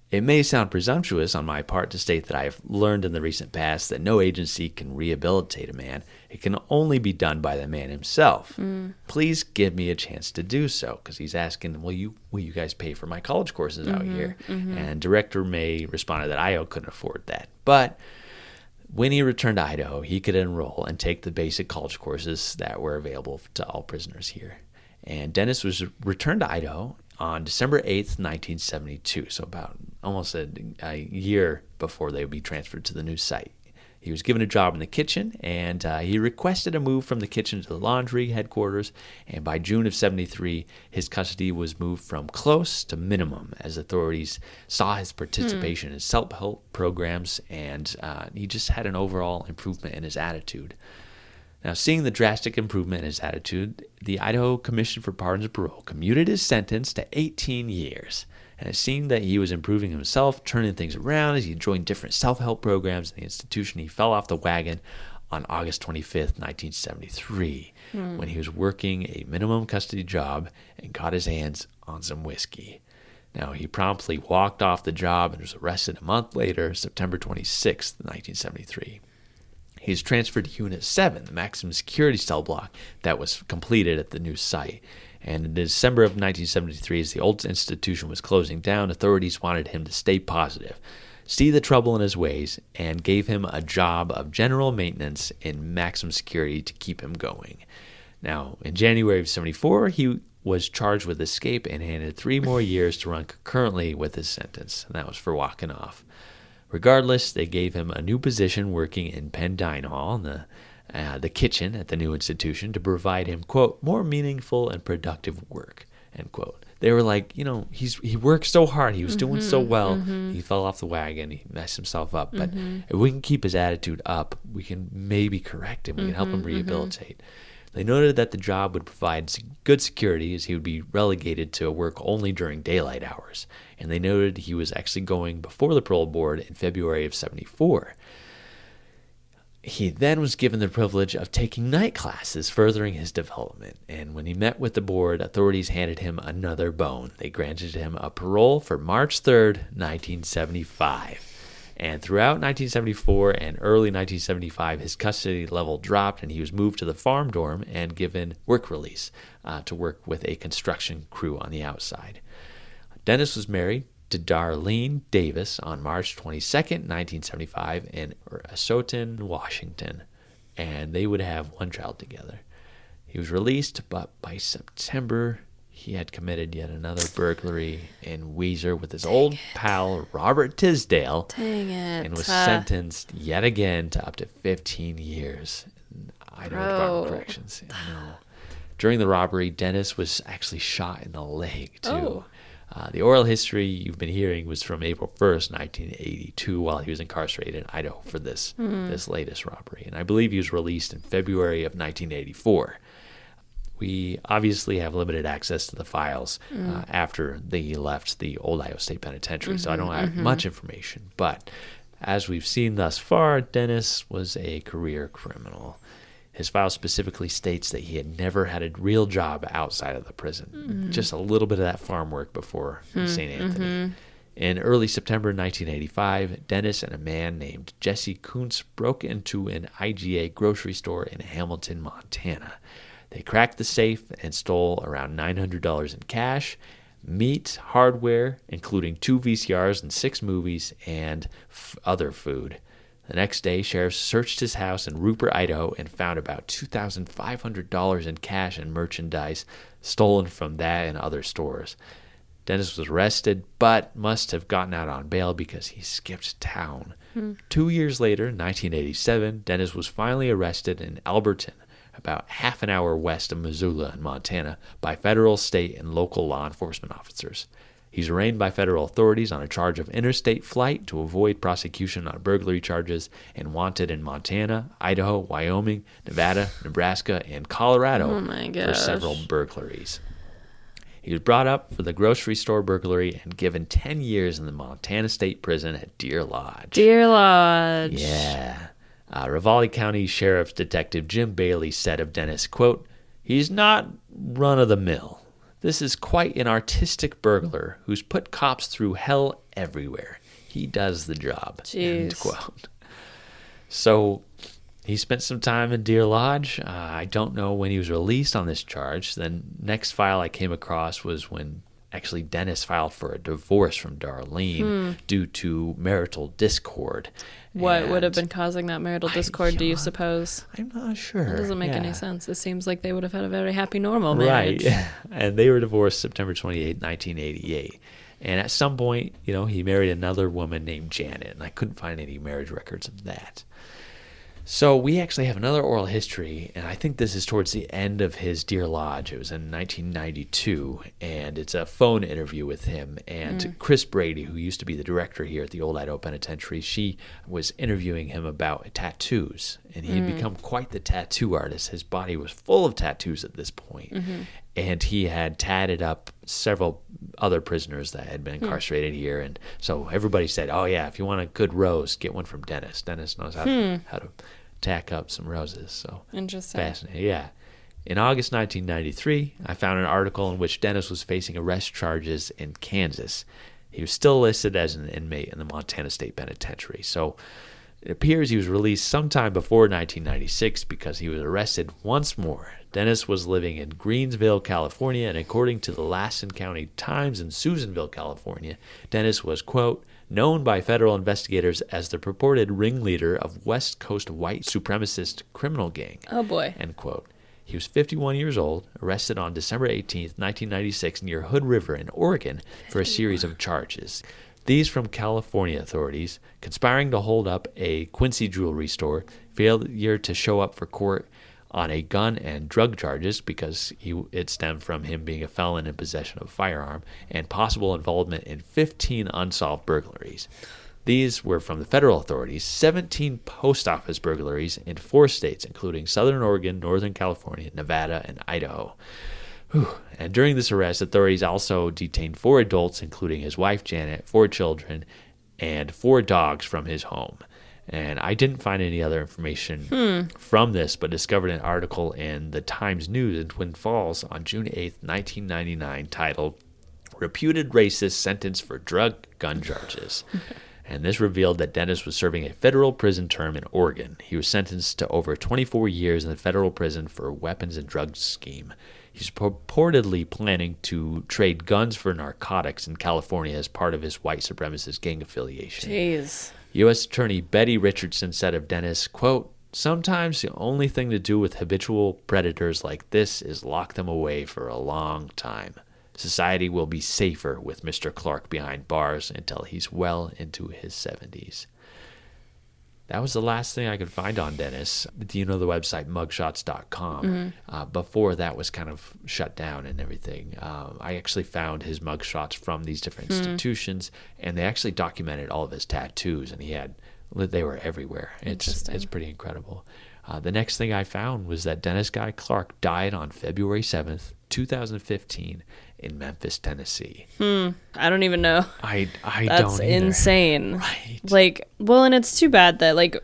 It may sound presumptuous on my part to state that I have learned in the recent past that no agency can rehabilitate a man. It can only be done by the man himself. Please give me a chance to do so, because he's asking, will you guys pay for my college courses out here? And Director May responded that Idaho couldn't afford that. But when he returned to Idaho, he could enroll and take the basic college courses that were available to all prisoners here. And Dennis was returned to Idaho on December 8th, 1972, so about almost a year before they would be transferred to the new site. He was given a job in the kitchen, and he requested a move from the kitchen to the laundry headquarters, and by June of 73, his custody was moved from close to minimum as authorities saw his participation in self-help programs, and he just had an overall improvement in his attitude. Now, seeing the drastic improvement in his attitude, the Idaho Commission for Pardons and Parole commuted his sentence to 18 years. And it seemed that he was improving himself, turning things around as he joined different self-help programs in the institution. He fell off the wagon on August 25th, 1973, when he was working a minimum custody job and got his hands on some whiskey. Now, he promptly walked off the job and was arrested a month later, September 26th, 1973. He was transferred to Unit 7, the maximum security cell block that was completed at the new site. And in December of 1973, as the old institution was closing down, authorities wanted him to stay positive, see the trouble in his ways, and gave him a job of general maintenance in maximum security to keep him going. Now, in January of 74, he was charged with escape and handed 3 more years to run concurrently with his sentence, and that was for walking off. Regardless, they gave him a new position working in Penn Dine Hall, in the kitchen at the new institution, to provide him, quote, more meaningful and productive work, end quote. They were like, you know, he worked so hard. He was doing so well. He fell off the wagon. He messed himself up. But if we can keep his attitude up, we can maybe correct him. We can help him rehabilitate. They noted that the job would provide good security, as he would be relegated to work only during daylight hours. And they noted he was actually going before the parole board in February of 74. He then was given the privilege of taking night classes, furthering his development. And when he met with the board, authorities handed him another bone. They granted him a parole for March 3rd, 1975. And throughout 1974 and early 1975, his custody level dropped, and he was moved to the farm dorm and given work release to work with a construction crew on the outside. Dennis was married to Darlene Davis on March 22nd, 1975, in Asotin, Washington, and they would have 1 child together. He was released, but by September, he had committed yet another burglary in Weiser with his old pal Robert Tisdale. Dang it. And was sentenced yet again to up to 15 years in Idaho Department of Corrections. During the robbery, Dennis was actually shot in the leg, too. The oral history you've been hearing was from April 1st, 1982, while he was incarcerated in Idaho for this latest robbery. And I believe he was released in February of 1984. we obviously have limited access to the files after they left the old Idaho State Penitentiary, so I don't have much information. But as we've seen thus far, Dennis was a career criminal. His file specifically states that he had never had a real job outside of the prison, just a little bit of that farm work before St. Anthony. In early September 1985, Dennis and a man named Jesse Kuntz broke into an IGA grocery store in Hamilton, Montana. They cracked the safe and stole around $900 in cash, meat, hardware, including 2 VCRs and 6 movies, and other food. The next day, sheriffs searched his house in Rupert, Idaho, and found about $2,500 in cash and merchandise stolen from that and other stores. Dennis was arrested, but must have gotten out on bail because he skipped town. 2 years later, 1987, Dennis was finally arrested in Alberton, about half an hour west of Missoula in Montana, by federal, state, and local law enforcement officers. He's arraigned by federal authorities on a charge of interstate flight to avoid prosecution on burglary charges and wanted in Montana, Idaho, Wyoming, Nevada, Nebraska, and Colorado for several burglaries. He was brought up for the grocery store burglary and given 10 years in the Montana State Prison at Deer Lodge. Deer Lodge. Yeah. Ravalli County Sheriff Detective Jim Bailey said of Dennis, quote, "He's not run-of-the-mill. This is quite an artistic burglar who's put cops through hell everywhere. He does the job." Jeez. End quote. So he spent some time in Deer Lodge. I don't know when he was released on this charge. The next file I came across was when actually Dennis filed for a divorce from Darlene due to marital discord. What would have been causing that marital discord, do you suppose? I'm not sure. It doesn't make any sense. It seems like they would have had a very happy, normal marriage. Right. And they were divorced September 28, 1988. And at some point, he married another woman named Janet, and I couldn't find any marriage records of that. So we actually have another oral history, and I think this is towards the end of his Deer Lodge. It was in 1992, and it's a phone interview with him. And Chris Brady, who used to be the director here at the Old Idaho Penitentiary, she was interviewing him about tattoos, and he had become quite the tattoo artist. His body was full of tattoos at this point, and he had tatted up several other prisoners that had been incarcerated here. And so everybody said, "Oh yeah, if you want a good rose, get one from Dennis. Dennis knows how to tack up some roses." So interesting. Fascinating. Yeah. In August 1993, I found an article in which Dennis was facing arrest charges in Kansas. He was still listed as an inmate in the Montana State Penitentiary. So it appears he was released sometime before 1996 because he was arrested once more. Dennis was living in Greensville, California, and according to the Lassen County Times in Susanville, California, Dennis was, quote, known by federal investigators as the purported ringleader of West Coast white supremacist criminal gang. Oh, boy. End quote. He was 51 years old, arrested on December 18th, 1996, near Hood River in Oregon for a series of charges. These from California authorities: conspiring to hold up a Quincy jewelry store, failure to show up for court on a gun and drug charges because it stemmed from him being a felon in possession of a firearm, and possible involvement in 15 unsolved burglaries. These were from the federal authorities: 17 post office burglaries in 4 states, including Southern Oregon, Northern California, Nevada, and Idaho. And during this arrest, authorities also detained 4 adults, including his wife, Janet, 4 children, and 4 dogs from his home. And I didn't find any other information from this, but discovered an article in the Times News in Twin Falls on June 8th, 1999, titled "Reputed Racist Sentenced for Drug Gun Charges." And this revealed that Dennis was serving a federal prison term in Oregon. He was sentenced to over 24 years in the federal prison for a weapons and drugs scheme. He's purportedly planning to trade guns for narcotics in California as part of his white supremacist gang affiliation. Jeez. U.S. Attorney Betty Richardson said of Dennis, quote, "Sometimes the only thing to do with habitual predators like this is lock them away for a long time. Society will be safer with Mr. Clark behind bars until he's well into his 70s. That was the last thing I could find on Dennis. Do you know the website mugshots.com? Before that was kind of shut down and everything. I actually found his mugshots from these different institutions, and they actually documented all of his tattoos, and they were everywhere. It's pretty incredible. The next thing I found was that Dennis Guy Clark died on February 7th, 2015 in Memphis, Tennessee. I don't even know. I That's don't either. insane. Right. Like, well, and it's too bad that, like,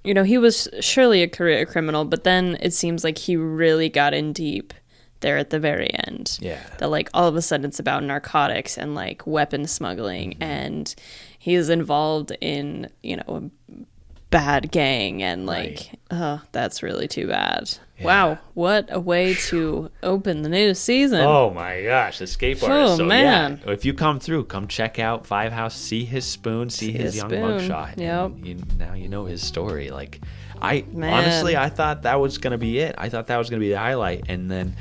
you know, he was surely a career criminal, but then it seems like he really got in deep there at the very end. Yeah. That, like, all of a sudden it's about narcotics and, like, weapon smuggling, and he is involved in, you know, a bad gang, and, like, that's really too bad. Yeah. Wow, what a way to open the new season. Oh my gosh, Escape Artist. Oh, So, man. yeah, if you come through, come check out Five House, see his spoon, see his young mugshot. Yep. And now you know his story. Like, I Man. honestly, I thought that was going to be it. I thought that was going to be the highlight. And then,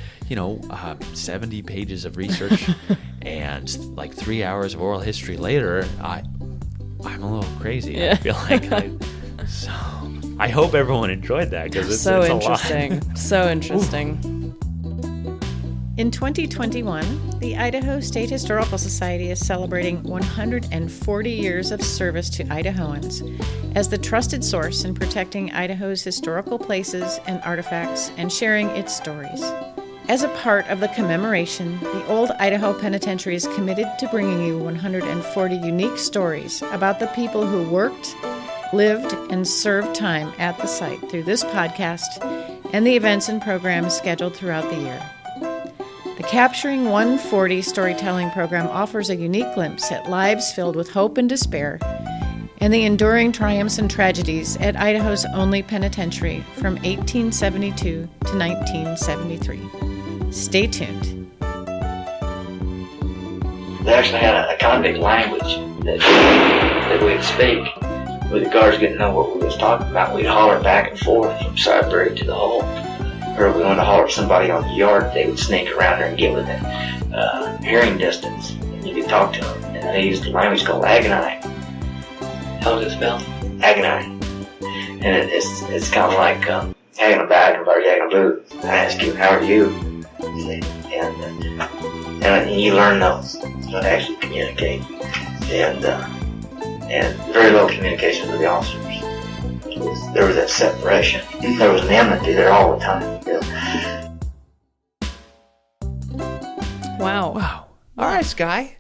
70 pages of research and like 3 hours of oral history later, I'm a little crazy. Yeah. I feel like I hope everyone enjoyed that, because it's so a lot. interesting. So interesting. In 2021, the Idaho State Historical Society is celebrating 140 years of service to Idahoans as the trusted source in protecting Idaho's historical places and artifacts and sharing its stories. As a part of the commemoration, the Old Idaho Penitentiary is committed to bringing you 140 unique stories about the people who worked, lived, and served time at the site through this podcast and the events and programs scheduled throughout the year. The Capturing 140 storytelling program offers a unique glimpse at lives filled with hope and despair and the enduring triumphs and tragedies at Idaho's only penitentiary from 1872 to 1973. Stay tuned. They actually had a convict language that we'd speak. When the guards didn't know what we was talking about, we'd holler back and forth from Siberia to the hole. Or if we wanted to holler at somebody on the yard, they would sneak around there and get within hearing distance, and you could talk to them. And they used the language called Agoni. How was it spelled? Agoni. And it's kind of like hanging a bag or hanging a boot. I ask you, how are you? And you learn those, how to actually communicate. And very little communication with the officers. There was that separation. There was an enmity there all the time. Wow. All right, Skye.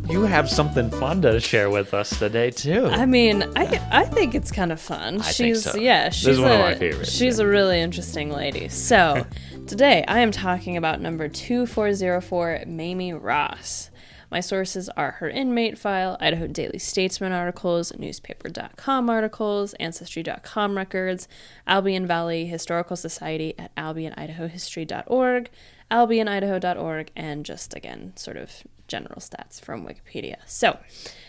You have something fun to share with us today, too. I mean, I think it's kind of fun. I think so. Yeah, This is one of my favorites. She's a really interesting lady. So, today I am talking about number 2404, Mamie Ross. My sources are her inmate file, Idaho Daily Statesman articles, newspaper.com articles, ancestry.com records, Albion Valley Historical Society at albionidahohistory.org, albionidaho.org, and just, again, sort of general stats from Wikipedia. So,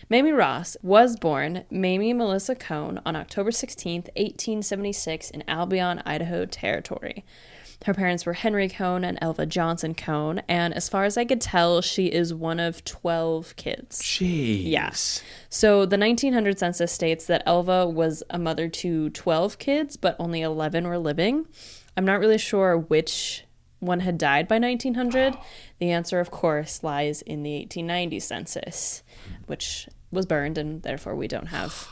Mamie Ross was born Mamie Melissa Cohn on October 16th, 1876 in Albion, Idaho Territory. Her parents were Henry Cohn and Elva Johnson Cohn, and as far as I could tell, she is one of 12 kids. Jeez. Yes. So the 1900 census states that Elva was a mother to 12 kids, but only 11 were living. I'm not really sure which one had died by 1900. The answer, of course, lies in the 1890 census, which was burned, and therefore we don't have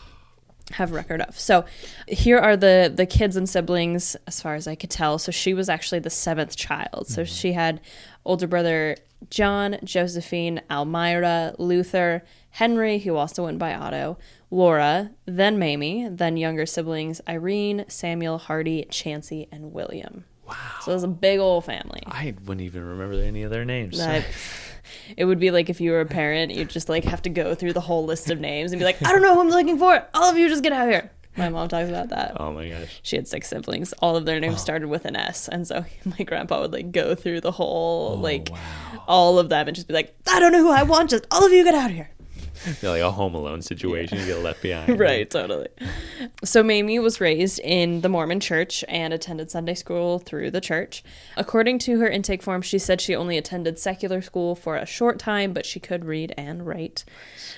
record of. So here are the kids and siblings as far as I could tell. So she was actually the seventh child. So she had older brother John, Josephine, Almira, Luther, Henry, who also went by Otto, Laura, then Mamie, then younger siblings Irene, Samuel, Hardy, Chancey, and William. Wow. So it was a big old family. I wouldn't even remember any of their names. It would be like if you were a parent, you'd just like have to go through the whole list of names and be like, I don't know who I'm looking for. All of you just get out here. My mom talks about that. Oh my gosh. She had 6 siblings. All of their names started with an S. And so my grandpa would like go through the whole, all of them and just be like, I don't know who I want. Just all of you get out here. Like a Home Alone situation. You get left behind. Right, totally. So Mamie was raised in the Mormon church and attended Sunday school through the church. According to her intake form, she said she only attended secular school for a short time, but she could read and write.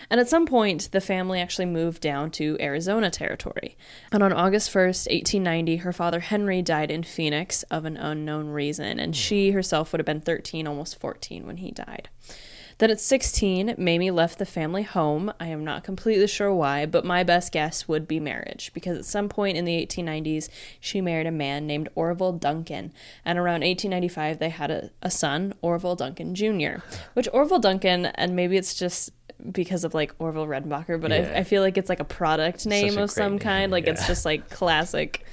And at some point, the family actually moved down to Arizona territory. And on August 1st, 1890, her father Henry died in Phoenix of an unknown reason, and she herself would have been 13, almost 14 when he died. Then at 16, Mamie left the family home. I am not completely sure why, but my best guess would be marriage, because at some point in the 1890s, she married a man named Orville Duncan. And around 1895, they had a son, Orville Duncan Jr., which Orville Duncan, and maybe it's just because of like Orville Redenbacher, but I feel like it's like a product name of some kind. Like it's just like classic.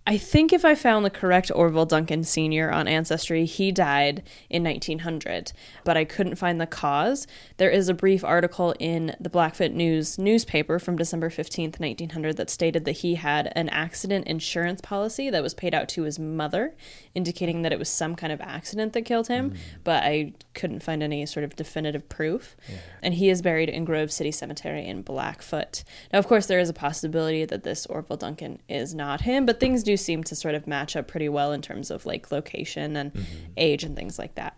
I think if I found the correct Orville Duncan Sr. on Ancestry, he died in 1900, but I couldn't find the cause. There is a brief article in the Blackfoot News newspaper from December 15th, 1900 that stated that he had an accident insurance policy that was paid out to his mother, indicating that it was some kind of accident that killed him, but I couldn't find any sort of definitive proof. And he is buried in Grove City Cemetery in Blackfoot. Now, of course, there is a possibility that this Orville Duncan is not him, but things do seem to sort of match up pretty well in terms of like location and age and things like that.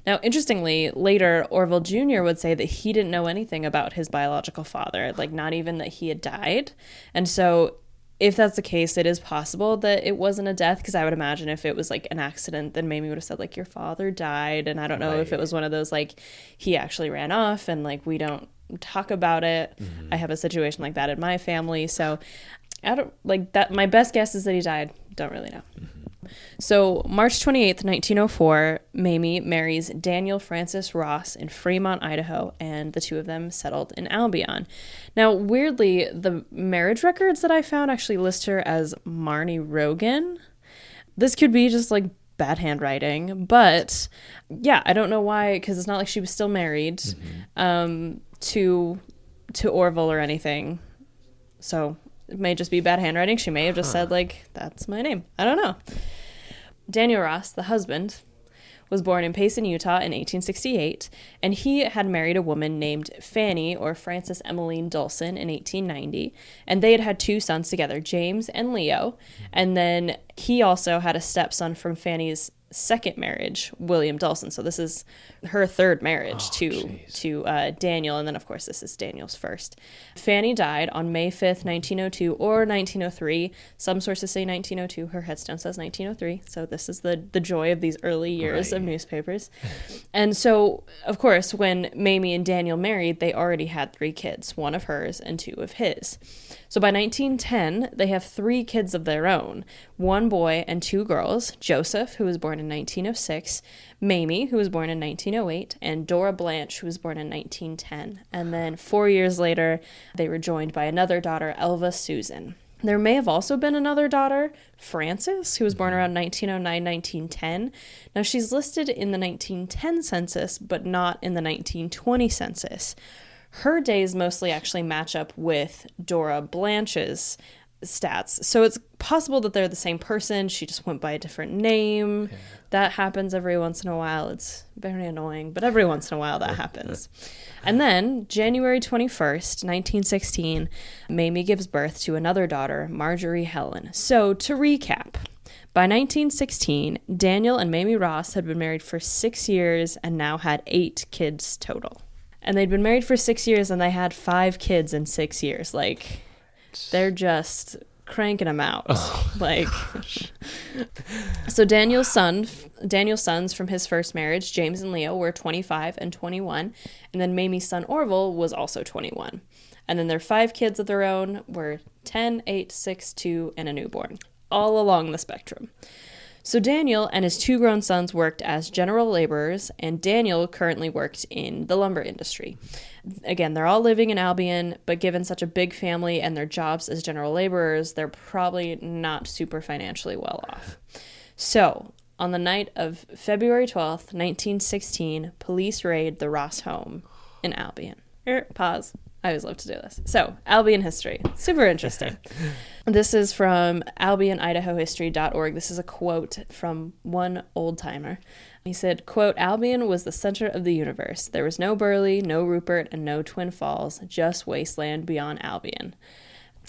Now, interestingly, later Orville Jr. would say that he didn't know anything about his biological father, like not even that he had died. And so if that's the case, it is possible that it wasn't a death, because I would imagine if it was like an accident, then Mamie would have said like, your father died. And I don't know if it was one of those like he actually ran off and like we don't talk about it. I have a situation like that in my family, so I don't like that. My best guess is that he died. Don't really know. So March 28th, 1904, Mamie marries Daniel Francis Ross in Fremont, Idaho, and the two of them settled in Albion. Now, weirdly, the marriage records that I found actually list her as Marnie Rogan. This could be just like bad handwriting, but yeah, I don't know why, because it's not like she was still married to Orville or anything. So it may just be bad handwriting. She may have just said, like, that's my name. I don't know. Daniel Ross, the husband, was born in Payson, Utah in 1868, and he had married a woman named Fanny, or Frances Emmeline Dulson, in 1890, and they had had two sons together, James and Leo, and then he also had a stepson from Fanny's second marriage, William Dulson. So this is her third marriage to Daniel, and then of course this is Daniel's first. Fanny died on May 5th, 1902 or 1903. Some sources say 1902. Her headstone says 1903. So this is the joy of these early years of newspapers. And so of course when Mamie and Daniel married, they already had 3 kids, 1 of hers and 2 of his. So by 1910, they have 3 kids of their own, 1 boy and 2 girls, Joseph, who was born in 1906, Mamie, who was born in 1908, and Dora Blanche, who was born in 1910. And then 4 years later, they were joined by another daughter, Elva Susan. There may have also been another daughter, Frances, who was born around 1909, 1910. Now, she's listed in the 1910 census, but not in the 1920 census. Her days mostly actually match up with Dora Blanche's stats. So it's possible that they're the same person. She just went by a different name. Yeah. That happens every once in a while. It's very annoying, but every once in a while that happens. And then January 21st, 1916, Mamie gives birth to another daughter, Marjorie Helen. So to recap, by 1916, Daniel and Mamie Ross had been married for 6 years and now had 8 kids total. And they'd been married for 6 years and they had 5 kids in 6 years. Like, they're just cranking them out. Like, so Daniel's sons from his first marriage, James and Leo, were 25 and 21. And then Mamie's son Orville was also 21. And then their 5 kids of their own were 10, 8, 6, 2, and a newborn, all along the spectrum. So Daniel and his 2 grown sons worked as general laborers, and Daniel currently worked in the lumber industry. Again, they're all living in Albion, but given such a big family and their jobs as general laborers, they're probably not super financially well off. So, on the night of February 12th, 1916, police raid the Ross home in Albion. Pause. I always love to do this. So, Albion history. Super interesting. This is from AlbionIdahoHistory.org. This is a quote from one old-timer. He said, quote, "Albion was the center of the universe. There was no Burley, no Rupert, and no Twin Falls, just wasteland beyond Albion."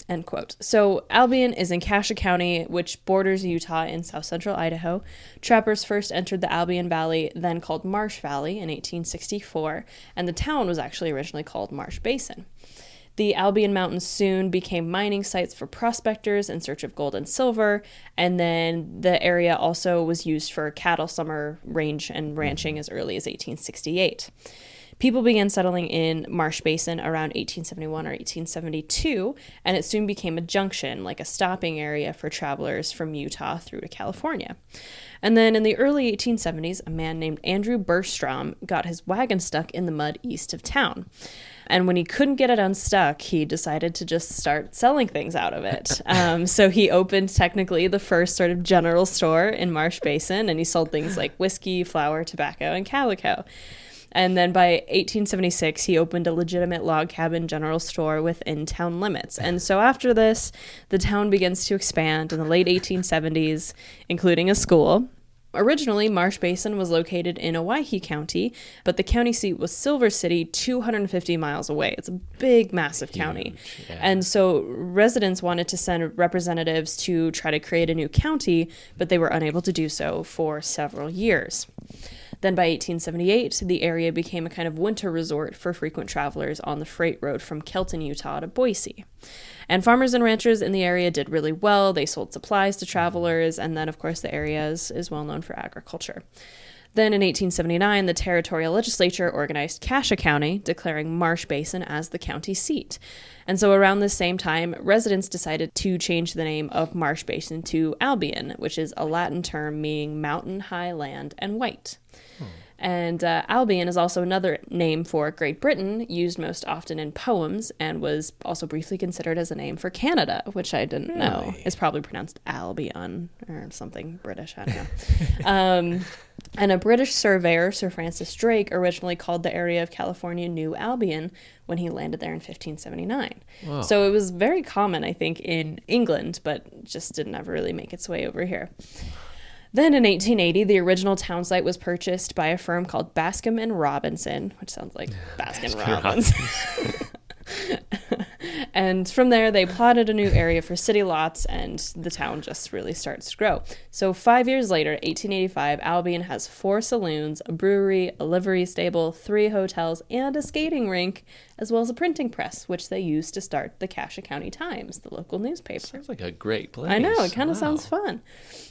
End quote. So Albion is in Cassia County, which borders Utah in south-central Idaho. Trappers first entered the Albion Valley, then called Marsh Valley, in 1864, and the town was actually originally called Marsh Basin. The Albion Mountains soon became mining sites for prospectors in search of gold and silver, and then the area also was used for cattle summer range and ranching as early as 1868. People began settling in Marsh Basin around 1871 or 1872, and it soon became a junction, like a stopping area for travelers from Utah through to California. And then in the early 1870s, a man named Andrew Burstrom got his wagon stuck in the mud east of town. And when he couldn't get it unstuck, he decided to just start selling things out of it. So he opened technically the first sort of general store in Marsh Basin, and he sold things like whiskey, flour, tobacco, and calico. And then by 1876, he opened a legitimate log cabin general store within town limits. And so after this, the town begins to expand in the late 1870s, including a school. Originally, Marsh Basin was located in Owyhee County, but the county seat was Silver City, 250 miles away. It's a big, massive county. Yeah. And so residents wanted to send representatives to try to create a new county, but they were unable to do so for several years. Then by 1878, the area became a kind of winter resort for frequent travelers on the freight road from Kelton, Utah to Boise. And farmers and ranchers in the area did really well. They sold supplies to travelers, and then, of course, the area is well known for agriculture. Then in 1879, the territorial legislature organized Cache County, declaring Marsh Basin as the county seat. And so around this same time, residents decided to change the name of Marsh Basin to Albion, which is a Latin term meaning mountain, high land, and white. And Albion is also another name for Great Britain, used most often in poems, and was also briefly considered as a name for Canada, which I didn't know. It's probably pronounced Albion or something British, I don't know. And a British surveyor, Sir Francis Drake, originally called the area of California New Albion when he landed there in 1579. Whoa. So it was very common, I think, in England, but just didn't ever really make its way over here. Then in 1880, the original town site was purchased by a firm called Bascom and Robinson, which sounds like Baskin Robbins. And from there, they plotted a new area for city lots, and the town just really starts to grow. So 5 years later, 1885, Albion has 4 saloons, a brewery, a livery stable, 3 hotels, and a skating rink, as well as a printing press, which they used to start the Cache County Times, the local newspaper. Sounds like a great place. I know, it kind of sounds fun.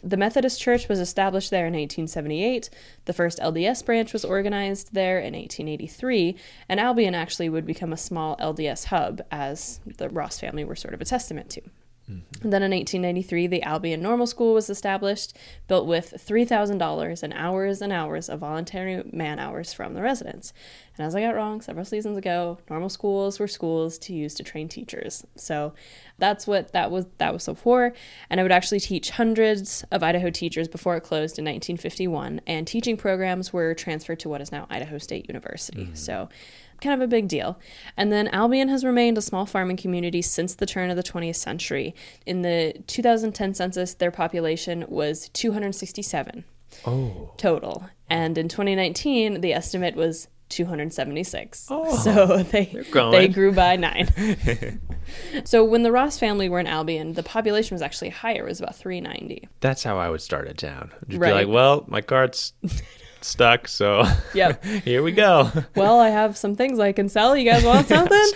The Methodist Church was established there in 1878. The first LDS branch was organized there in 1883, and Albion actually would become a small LDS hub, as the Ross family were sort of a testament to. And then in 1893, the Albion Normal School was established, built with $3,000 and hours of voluntary man hours from the residents. And as I got wrong several seasons ago, normal schools were schools to use to train teachers. So that's what that was so for. And I would actually teach hundreds of Idaho teachers before it closed in 1951. And teaching programs were transferred to what is now Idaho State University. So kind of a big deal. And then Albion has remained a small farming community since the turn of the 20th century. In the 2010 census, their population was 267 total. And in 2019, the estimate was 276. So they grew by 9. So when the Ross family were in Albion, the population was actually higher. It was about 390. That's how I would start a town. Just be like, well, my cart's stuck, so yep. Here we go. Well, I have some things I can sell. You guys want something?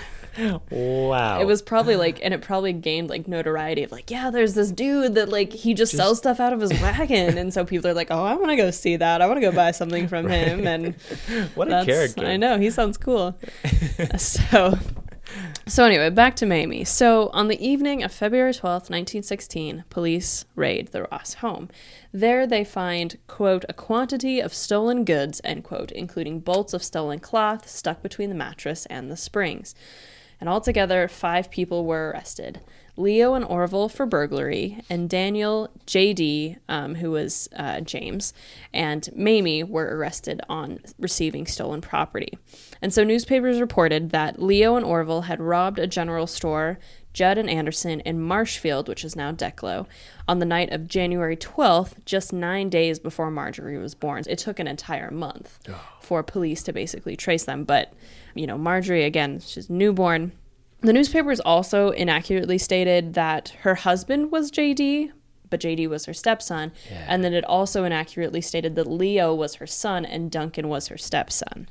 Wow. It was probably and it probably gained notoriety of yeah, there's this dude that he just sells stuff out of his wagon. And so people are like, oh, I want to go see that. I want to go buy something from him. And what a character. I know, he sounds cool. So anyway, back to Mamie. So on the evening of February 12th, 1916, police raid the Ross home. There they find, quote, a quantity of stolen goods, end quote, including bolts of stolen cloth stuck between the mattress and the springs. And altogether, 5 people were arrested. Leo and Orville for burglary, and Daniel, J.D., who was James, and Mamie were arrested on receiving stolen property. And so newspapers reported that Leo and Orville had robbed a general store, Judd and Anderson, in Marshfield, which is now Declo, on the night of January 12th, just 9 days before Marjorie was born. It took an entire month for police to basically trace them. But, Marjorie, again, she's newborn. The newspapers also inaccurately stated that her husband was J.D., but J.D. was her stepson. Yeah. And then it also inaccurately stated that Leo was her son and Duncan was her stepson.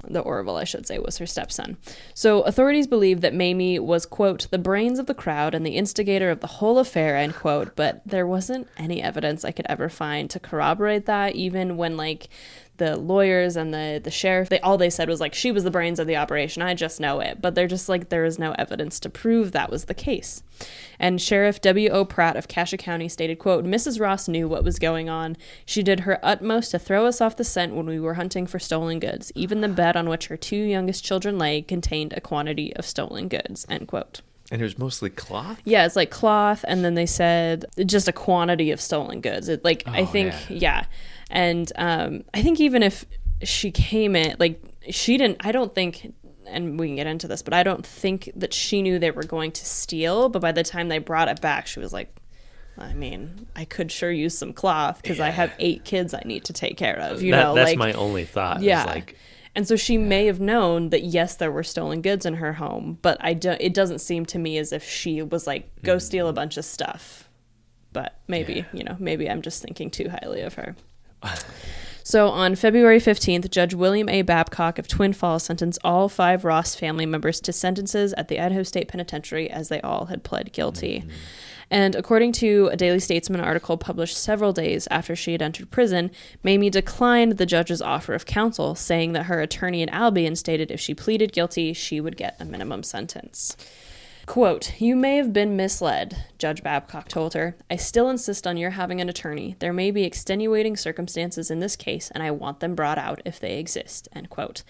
The Orville, I should say, was her stepson. So authorities believe that Mamie was, quote, the brains of the crowd and the instigator of the whole affair, end quote. But there wasn't any evidence I could ever find to corroborate that, even when, the lawyers and the sheriff, all they said was like, she was the brains of the operation. I just know it. But they're just like, there is no evidence to prove that was the case. And Sheriff W.O. Pratt of Cassia County stated, quote, Mrs. Ross knew what was going on. She did her utmost to throw us off the scent when we were hunting for stolen goods. Even the bed on which her 2 youngest children lay contained a quantity of stolen goods, end quote. And it was mostly cloth? Yeah, it's like cloth, and then they said just a quantity of stolen goods. And I think even if she came in, like, she didn't, I don't think, and we can get into this, but I don't think that she knew they were going to steal. But by the time they brought it back, she was like, I mean, I could sure use some cloth because I have 8 kids I need to take care of. That's my only thought. Yeah. Like, and so she may have known that, yes, there were stolen goods in her home, but it doesn't seem to me as if she was like, go steal a bunch of stuff. But maybe, maybe I'm just thinking too highly of her. So on February 15th, Judge William A. Babcock of Twin Falls sentenced all 5 Ross family members to sentences at the Idaho State Penitentiary as they all had pled guilty. And according to a Daily Statesman article published several days after she had entered prison, Mamie declined the judge's offer of counsel, saying that her attorney in Albion stated if she pleaded guilty, she would get a minimum sentence. Quote, you may have been misled, Judge Babcock told her. I still insist on your having an attorney. There may be extenuating circumstances in this case, and I want them brought out if they exist, end quote.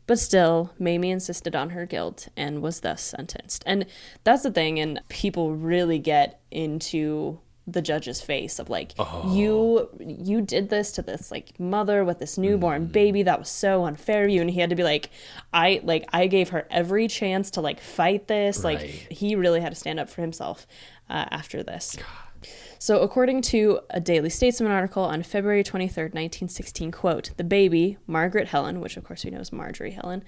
But still, Mamie insisted on her guilt and was thus sentenced. And that's the thing, and people really get into the judge's face of like, you did this to this like mother with this newborn baby. That was so unfair of you. And he had to be like, I gave her every chance to like fight this. Right. Like he really had to stand up for himself after this. So according to a Daily Statesman article on February 23rd, 1916, quote, the baby, Margaret Helen, which of course we know is Marjorie Helen,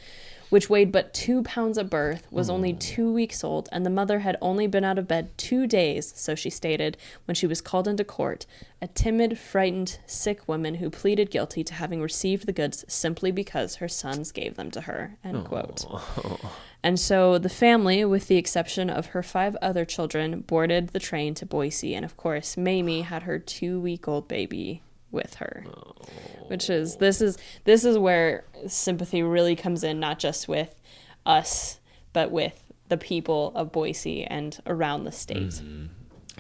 which weighed but 2 pounds at birth, was only 2 weeks old, and the mother had only been out of bed 2 days, so she stated, when she was called into court, a timid, frightened, sick woman who pleaded guilty to having received the goods simply because her sons gave them to her, end quote. And so the family, with the exception of her 5 other children, boarded the train to Boise, and of course, Mamie had her 2-week-old baby with her, which is this is where sympathy really comes in, not just with us, but with the people of Boise and around the state.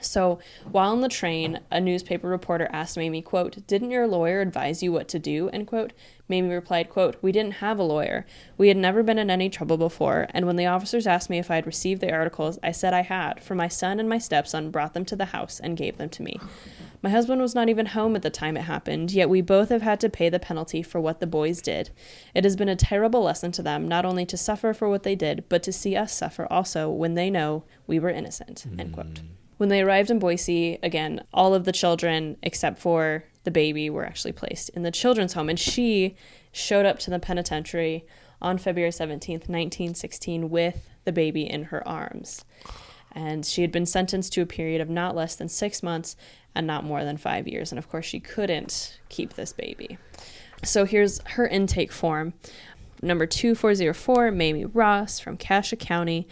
So while on the train, a newspaper reporter asked Mamie, quote, didn't your lawyer advise you what to do, end quote? Mamie replied, quote, we didn't have a lawyer. We had never been in any trouble before, and when the officers asked me if I had received the articles, I said I had, for my son and my stepson brought them to the house and gave them to me. My husband was not even home at the time it happened, yet we both have had to pay the penalty for what the boys did. It has been a terrible lesson to them, not only to suffer for what they did, but to see us suffer also when they know we were innocent, end quote. When they arrived in Boise, again, all of the children, except for the baby, were actually placed in the children's home. And she showed up to the penitentiary on February 17th, 1916, with the baby in her arms. And she had been sentenced to a period of not less than 6 months and not more than 5 years. And of course, she couldn't keep this baby. So here's her intake form. Number 2404, Mamie Ross from Cassia County,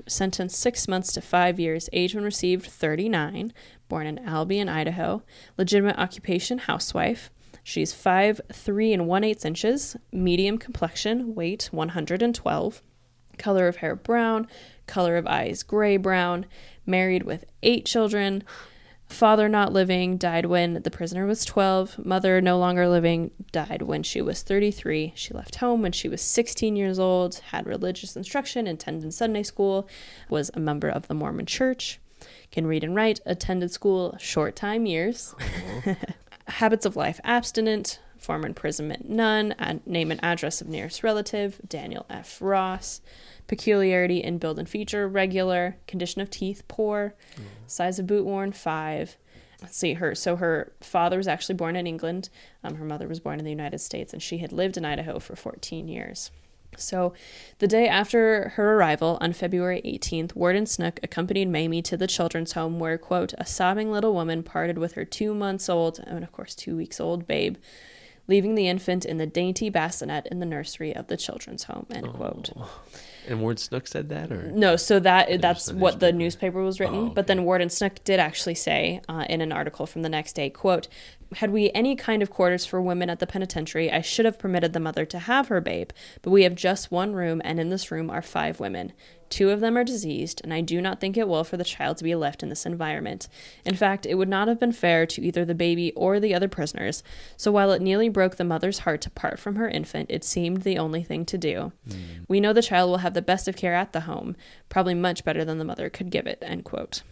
sentenced 6 months to 5 years, age when received 39, born in Albion, Idaho, legitimate occupation, housewife. She's 5'3" and 1/8 inches, medium complexion, weight 112, color of hair brown, color of eyes gray-brown, married with 8 children, father not living, died when the prisoner was 12, mother no longer living, died when she was 33. She left home when she was 16 years old, had religious instruction, attended Sunday school, was a member of the Mormon Church, can read and write, attended school short time years, habits of life abstinent, former imprisonment none, name and address of nearest relative, Daniel F. Ross, peculiarity in build and feature, regular, condition of teeth, poor, size of boot worn, 5. Let's see, her father was actually born in England, her mother was born in the United States, and she had lived in Idaho for 14 years. So the day after her arrival, on February 18th, Warden Snook accompanied Mamie to the children's home where, quote, a sobbing little woman parted with her 2 months old, and of course 2 weeks old babe, leaving the infant in the dainty bassinet in the nursery of the children's home, end quote. And Ward Snook said that, or no? So that's what the newspaper was written. Okay. But then Ward and Snook did actually say in an article from the next day, quote, "Had we any kind of quarters for women at the penitentiary, I should have permitted the mother to have her babe. But we have just one room, and in this room are 5 women. 2 of them are diseased, and I do not think it well for the child to be left in this environment. In fact, it would not have been fair to either the baby or the other prisoners. So while it nearly broke the mother's heart to part from her infant, it seemed the only thing to do. We know the child will have the best of care at the home, probably much better than the mother could give it," end quote.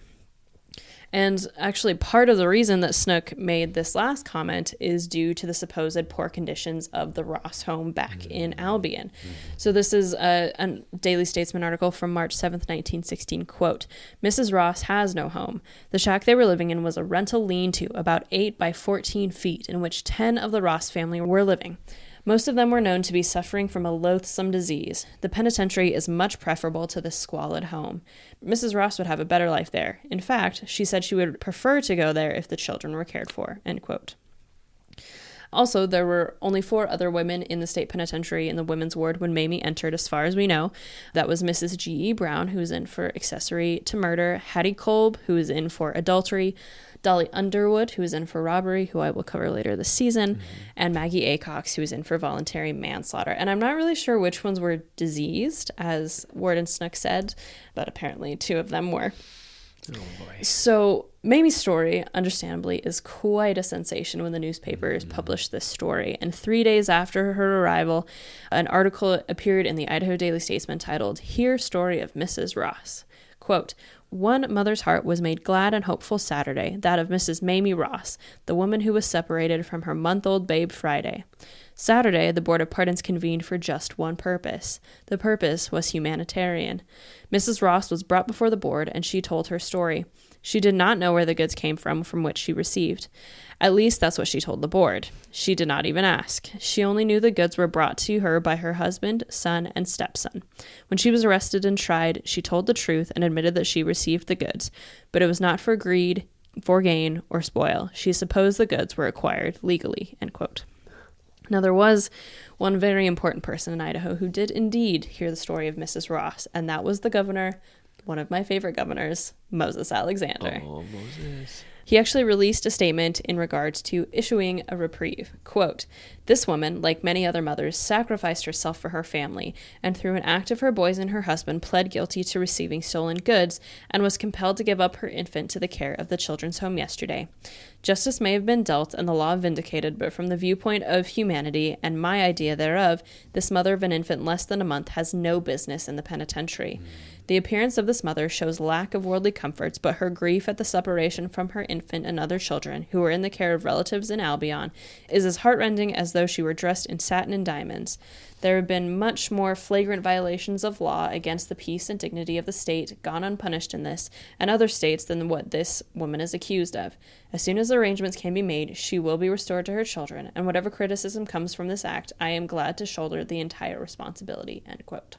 And actually, part of the reason that Snook made this last comment is due to the supposed poor conditions of the Ross home back in Albion. So this is a Daily Statesman article from March 7th, 1916, quote, "Mrs. Ross has no home. The shack they were living in was a rental lean-to about 8 by 14 feet in which 10 of the Ross family were living. Most of them were known to be suffering from a loathsome disease. The penitentiary is much preferable to this squalid home. Mrs. Ross would have a better life there. In fact, she said she would prefer to go there if the children were cared for," end quote. Also, there were only 4 other women in the state penitentiary in the women's ward when Mamie entered, as far as we know. That was Mrs. G.E. Brown, who was in for accessory to murder, Hattie Kolb, who was in for adultery, Dolly Underwood, who was in for robbery, who I will cover later this season, and Maggie Acox, who was in for voluntary manslaughter. And I'm not really sure which ones were diseased, as Ward and Snook said, but apparently 2 of them were. Oh boy. So Mamie's story, understandably, is quite a sensation when the newspapers published this story. And 3 days after her arrival, an article appeared in the Idaho Daily Statesman titled, "Here Story of Mrs. Ross." Quote, "One mother's heart was made glad and hopeful Saturday, that of Mrs. Mamie Ross, the woman who was separated from her month-old babe Friday. Saturday, the Board of Pardons convened for just one purpose. The purpose was humanitarian. Mrs. Ross was brought before the board, and she told her story. She did not know where the goods came from which she received. At least that's what she told the board. She did not even ask. She only knew the goods were brought to her by her husband, son, and stepson. When she was arrested and tried, she told the truth and admitted that she received the goods, but it was not for greed, for gain, or spoil. She supposed the goods were acquired legally," end quote. Now, there was one very important person in Idaho who did indeed hear the story of Mrs. Ross, and that was the governor, one of my favorite governors, Moses Alexander. Oh, Moses. He actually released a statement in regards to issuing a reprieve. Quote, "This woman, like many other mothers, sacrificed herself for her family, and through an act of her boys and her husband pled guilty to receiving stolen goods, and was compelled to give up her infant to the care of the children's home yesterday. Justice may have been dealt and the law vindicated, but from the viewpoint of humanity and my idea thereof, this mother of an infant less than a month has no business in the penitentiary. The appearance of this mother shows lack of worldly comforts, but her grief at the separation from her infant and other children, who were in the care of relatives in Albion, is as heartrending as though she were dressed in satin and diamonds. There have been much more flagrant violations of law against the peace and dignity of the state gone unpunished in this and other states than what this woman is accused of. As soon as arrangements can be made, she will be restored to her children, and whatever criticism comes from this act, I am glad to shoulder the entire responsibility," end quote.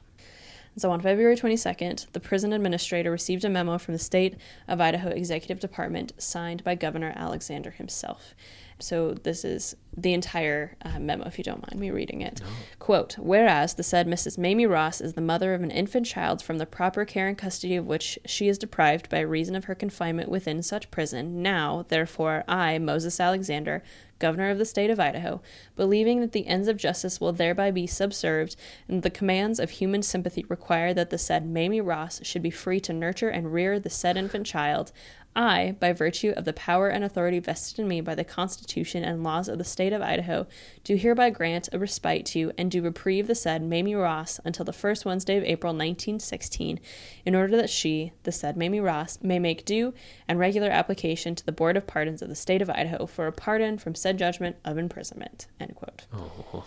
So on February 22nd, the prison administrator received a memo from the State of Idaho Executive Department signed by Governor Alexander himself. So this is the entire memo, if you don't mind me reading it. No. Quote, "Whereas the said Mrs. Mamie Ross is the mother of an infant child from the proper care and custody of which she is deprived by reason of her confinement within such prison, now, therefore, I, Moses Alexander, Governor of the State of Idaho, believing that the ends of justice will thereby be subserved, and the commands of human sympathy require that the said Mamie Ross should be free to nurture and rear the said infant child, I, by virtue of the power and authority vested in me by the Constitution and laws of the State of Idaho, do hereby grant a respite to and do reprieve the said Mamie Ross until the first Wednesday of April 1916, in order that she, the said Mamie Ross, may make due and regular application to the Board of Pardons of the State of Idaho for a pardon from said judgment of imprisonment," end quote. Oh.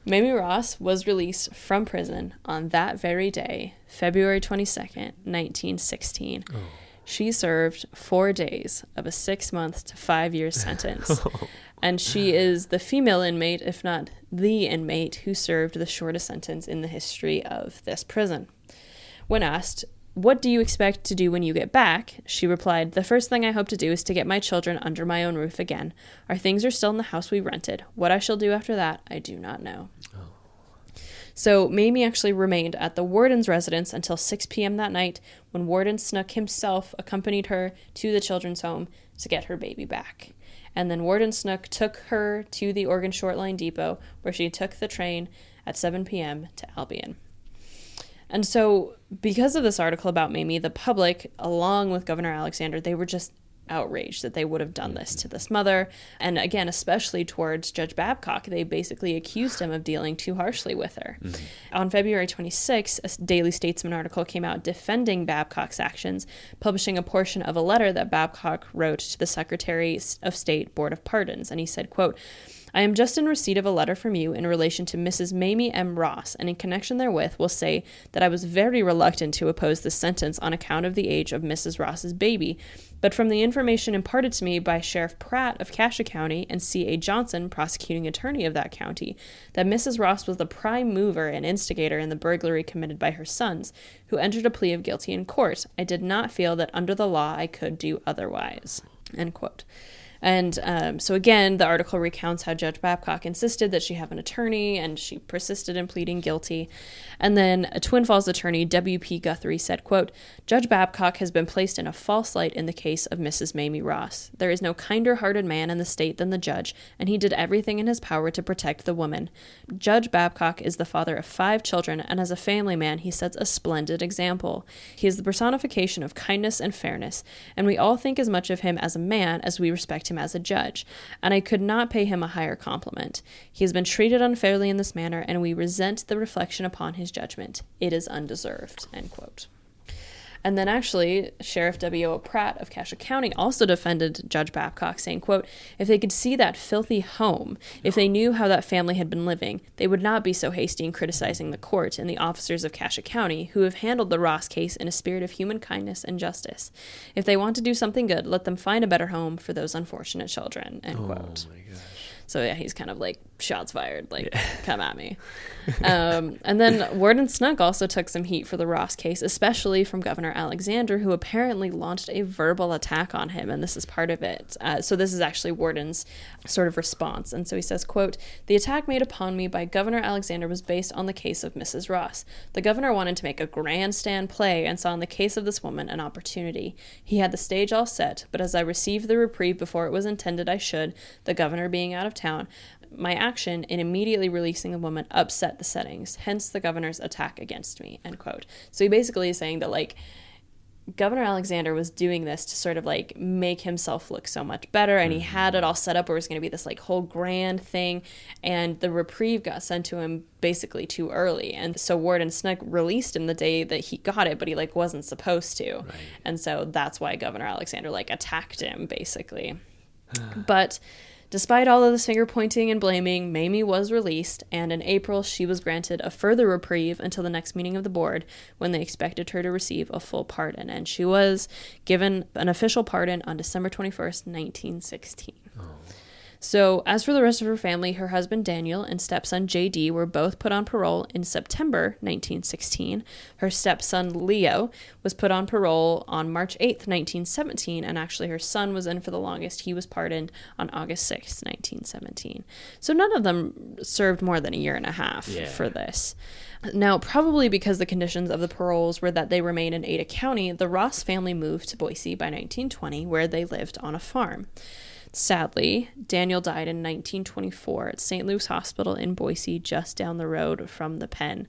Mamie Ross was released from prison on that very day, February 22nd, 1916. Oh. She served 4 days of a 6-month to 5-year sentence, and she is the female inmate, if not the inmate, who served the shortest sentence in the history of this prison. When asked "What do you expect to do when you get back?" She replied, "The first thing I hope to do is to get my children under my own roof again. Our things are still in the house we rented. What I shall do after that, I do not know." So Mamie actually remained at the warden's residence until 6 p.m. that night, when Warden Snook himself accompanied her to the children's home to get her baby back. And then Warden Snook took her to the Oregon Short Line Depot, where she took the train at 7 p.m. to Albion. And so, because of this article about Mamie, the public, along with Governor Alexander, they were just outraged that they would have done this to this mother. And again, especially towards Judge Babcock, they basically accused him of dealing too harshly with her. On February 26, a Daily Statesman article came out defending Babcock's actions, publishing a portion of a letter that Babcock wrote to the Secretary of State Board of Pardons. And he said, quote, "I am just in receipt of a letter from you in relation to Mrs. Mamie M. Ross, and in connection therewith will say that I was very reluctant to oppose this sentence on account of the age of Mrs. Ross's baby, but from the information imparted to me by Sheriff Pratt of Cassia County and C.A. Johnson, prosecuting attorney of that county, that Mrs. Ross was the prime mover and instigator in the burglary committed by her sons, who entered a plea of guilty in court, I did not feel that under the law I could do otherwise." End quote. And so again, the article recounts how Judge Babcock insisted that she have an attorney, and she persisted in pleading guilty. And then a Twin Falls attorney, W.P. Guthrie, said, quote, "Judge Babcock has been placed in a false light in the case of Mrs. Mamie Ross. There is no kinder-hearted man in the state than the judge, and he did everything in his power to protect the woman. Judge Babcock is the father of 5 children, and as a family man, he sets a splendid example. He is the personification of kindness and fairness, and we all think as much of him as a man as we respect him as a judge, and I could not pay him a higher compliment. He has been treated unfairly in this manner, and we resent the reflection upon his judgment. It is undeserved." End quote. And then actually, Sheriff W.O. Pratt of Cassia County also defended Judge Babcock, saying, quote, "If they could see that filthy home, if they knew how that family had been living, they would not be so hasty in criticizing the court and the officers of Cassia County, who have handled the Ross case in a spirit of human kindness and justice. If they want to do something good, let them find a better home for those unfortunate children." End quote. Oh my gosh. So yeah, he's kind of like, shots fired, like, come at me. And then Warden Snook also took some heat for the Ross case, especially from Governor Alexander, who apparently launched a verbal attack on him, and this is part of it. So this is actually Warden's sort of response. And so he says, quote, "The attack made upon me by Governor Alexander was based on the case of Mrs. Ross. The governor wanted to make a grandstand play and saw in the case of this woman an opportunity. He had the stage all set, but as I received the reprieve before it was intended I should, the governor being out of town, my action in immediately releasing the woman upset the settings, hence the governor's attack against me." End quote. So he basically is saying that, like, Governor Alexander was doing this to sort of like make himself look so much better, and he had it all set up where it was going to be this like whole grand thing, and the reprieve got sent to him basically too early, and so Warden Snook released him the day that he got it, but he like wasn't supposed to. Right. And so that's why Governor Alexander like attacked him basically. But despite all of this finger pointing and blaming, Mamie was released, and in April she was granted a further reprieve until the next meeting of the board, when they expected her to receive a full pardon, and she was given an official pardon on December 21st, 1916. Oh. So, as for the rest of her family, her husband Daniel and stepson J.D. were both put on parole in September 1916. Her stepson Leo was put on parole on March 8th, 1917, and actually her son was in for the longest. He was pardoned on August 6th, 1917. So none of them served more than a year and a half for this. Now, probably because the conditions of the paroles were that they remain in Ada County, the Ross family moved to Boise by 1920, where they lived on a farm. Sadly, Daniel died in 1924 at St. Luke's Hospital in Boise, just down the road from the pen.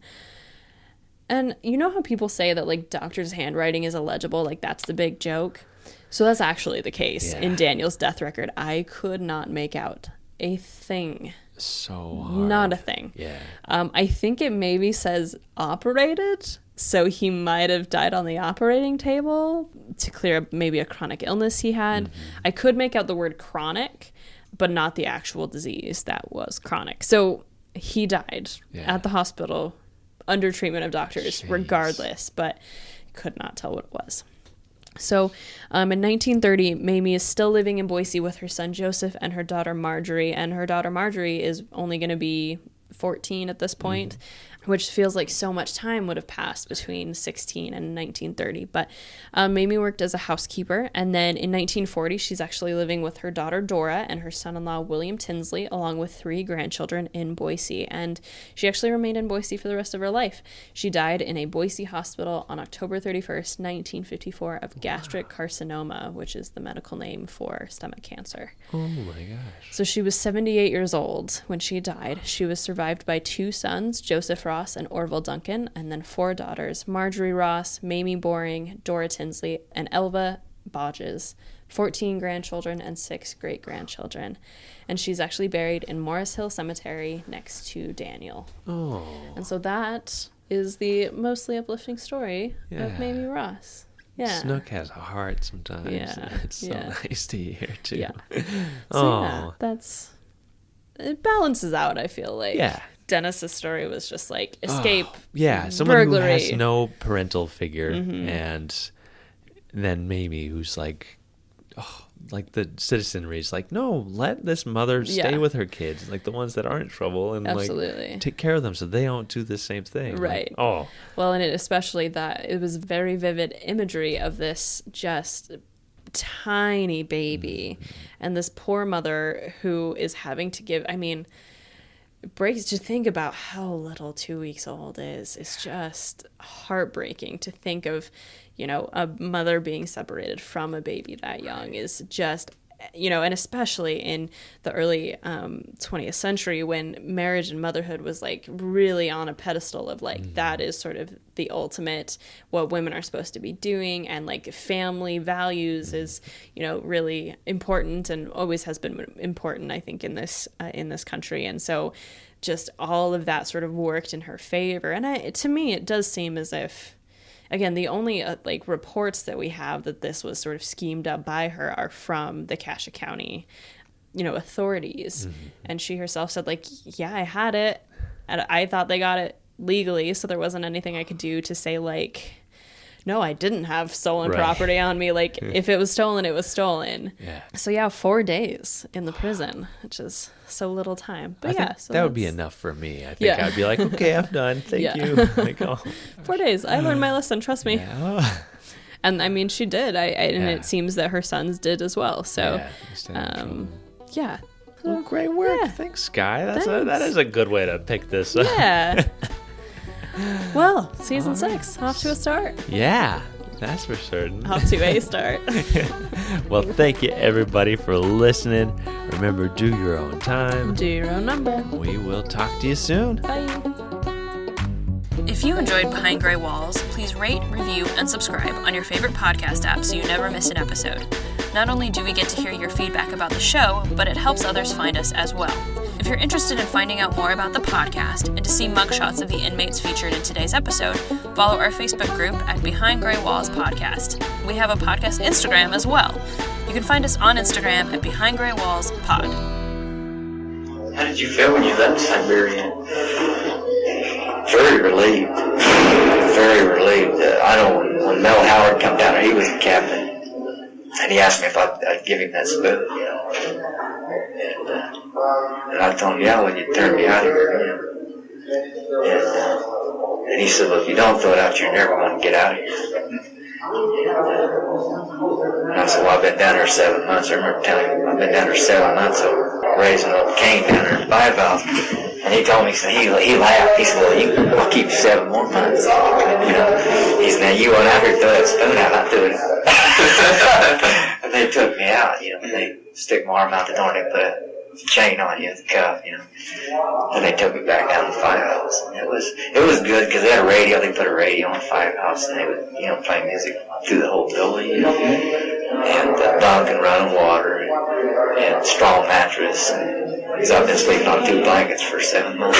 And you know how people say that, like, doctors' handwriting is illegible? Like, that's the big joke? So that's actually the case in Daniel's death record. I could not make out a thing. So hard. Not a thing. Yeah. I think it maybe says operated, so he might have died on the operating table to clear up maybe a chronic illness he had. Mm-hmm. I could make out the word chronic, but not the actual disease that was chronic. So he died at the hospital under treatment of doctors, regardless, but could not tell what it was. So in 1930, Mamie is still living in Boise with her son Joseph and her daughter Marjorie, and her daughter Marjorie is only going to be 14 at this point. which feels like so much time would have passed between 16 and 1930. But Mamie worked as a housekeeper, and then in 1940, she's actually living with her daughter Dora and her son-in-law William Tinsley, along with 3 grandchildren in Boise. And she actually remained in Boise for the rest of her life. She died in a Boise hospital on October 31st, 1954, of gastric carcinoma, which is the medical name for stomach cancer. Oh my gosh. So she was 78 years old when she died. She was survived by 2 sons, Joseph Ross and Orville Duncan, and then 4 daughters, Marjorie Ross, Mamie Boring, Dora Tinsley, and Elva Bodges, 14 grandchildren, and 6 great-grandchildren. And she's actually buried in Morris Hill Cemetery next to Daniel. Oh. And so that is the mostly uplifting story of Mamie Ross. Yeah. Snook has a heart sometimes. Yeah. It's so nice to hear, too. Yeah. So, it balances out, I feel like. Yeah. Dennis's story was just like escape, someone burglary. who has no parental figure, and then Mamie, who's like the citizenry is like, no, let this mother stay with her kids, like the ones that aren't in trouble, and like take care of them so they don't do the same thing. Right. Like, well, and especially that it was very vivid imagery of this just tiny baby, and this poor mother who is having to give. I mean, it breaks to think about how little 2 weeks old is. It's just heartbreaking to think of, a mother being separated from a baby that young is just, and especially in the early 20th century when marriage and motherhood was like really on a pedestal of like, that is sort of the ultimate, what women are supposed to be doing. And like family values is, really important and always has been important, I think, in this country. And so just all of that sort of worked in her favor. And to me, it does seem as if, again, the only reports that we have that this was sort of schemed up by her are from the Cassia County, authorities. And she herself said, like, yeah, I had it. And I thought they got it legally, so there wasn't anything I could do to say, like, no, I didn't have stolen property on me. Like, if it was stolen, it was stolen. Yeah. So, 4 days in the prison, which is so little time. But so that would be enough for me. I think I'd be like, okay, I'm done. Thank you. Like, 4 days. I learned my lesson. Trust me. Yeah. And I mean, she did. And it seems that her sons did as well. So, Well, great work. Yeah. Thanks, Skye. That is a good way to pick this up. Yeah. Well, season 6, off to a start. Yeah, that's for certain. Off to a start. Well, thank you, everybody, for listening. Remember, do your own time. Do your own number. We will talk to you soon. Bye. If you enjoyed Behind Gray Walls, please rate, review, and subscribe on your favorite podcast app so you never miss an episode. Not only do we get to hear your feedback about the show, but it helps others find us as well. If you're interested in finding out more about the podcast and to see mugshots of the inmates featured in today's episode, follow our Facebook group at Behind Gray Walls Podcast. We have a podcast Instagram as well. You can find us on Instagram at Behind Gray Walls Pod. How did you feel when you left Siberia? Very relieved. Very relieved. I know when Mel Howard come down there, he was the captain. And he asked me if I'd give him that spoon, And I told him, yeah, when you turn me out of here, And he said, well, if you don't throw it out, you're never going to get out of here. And I said, well, I've been down here 7 months. I remember telling him, I've been down here 7 months, so raising a cane down there in Bivalve. And he told me, he laughed. He said, well, I'll keep you 7 more months. He said, now you went out here and throw that spoon out, I threw it out. And they took me out, and they stick my arm out the door and they put a chain on you, the cuff, And they took me back down to the firehouse. And it was good because they had a radio. They put a radio in the firehouse and they would, play music through the whole building, and bunk and running water and strong mattress. Because I've been sleeping on 2 blankets for 7 months.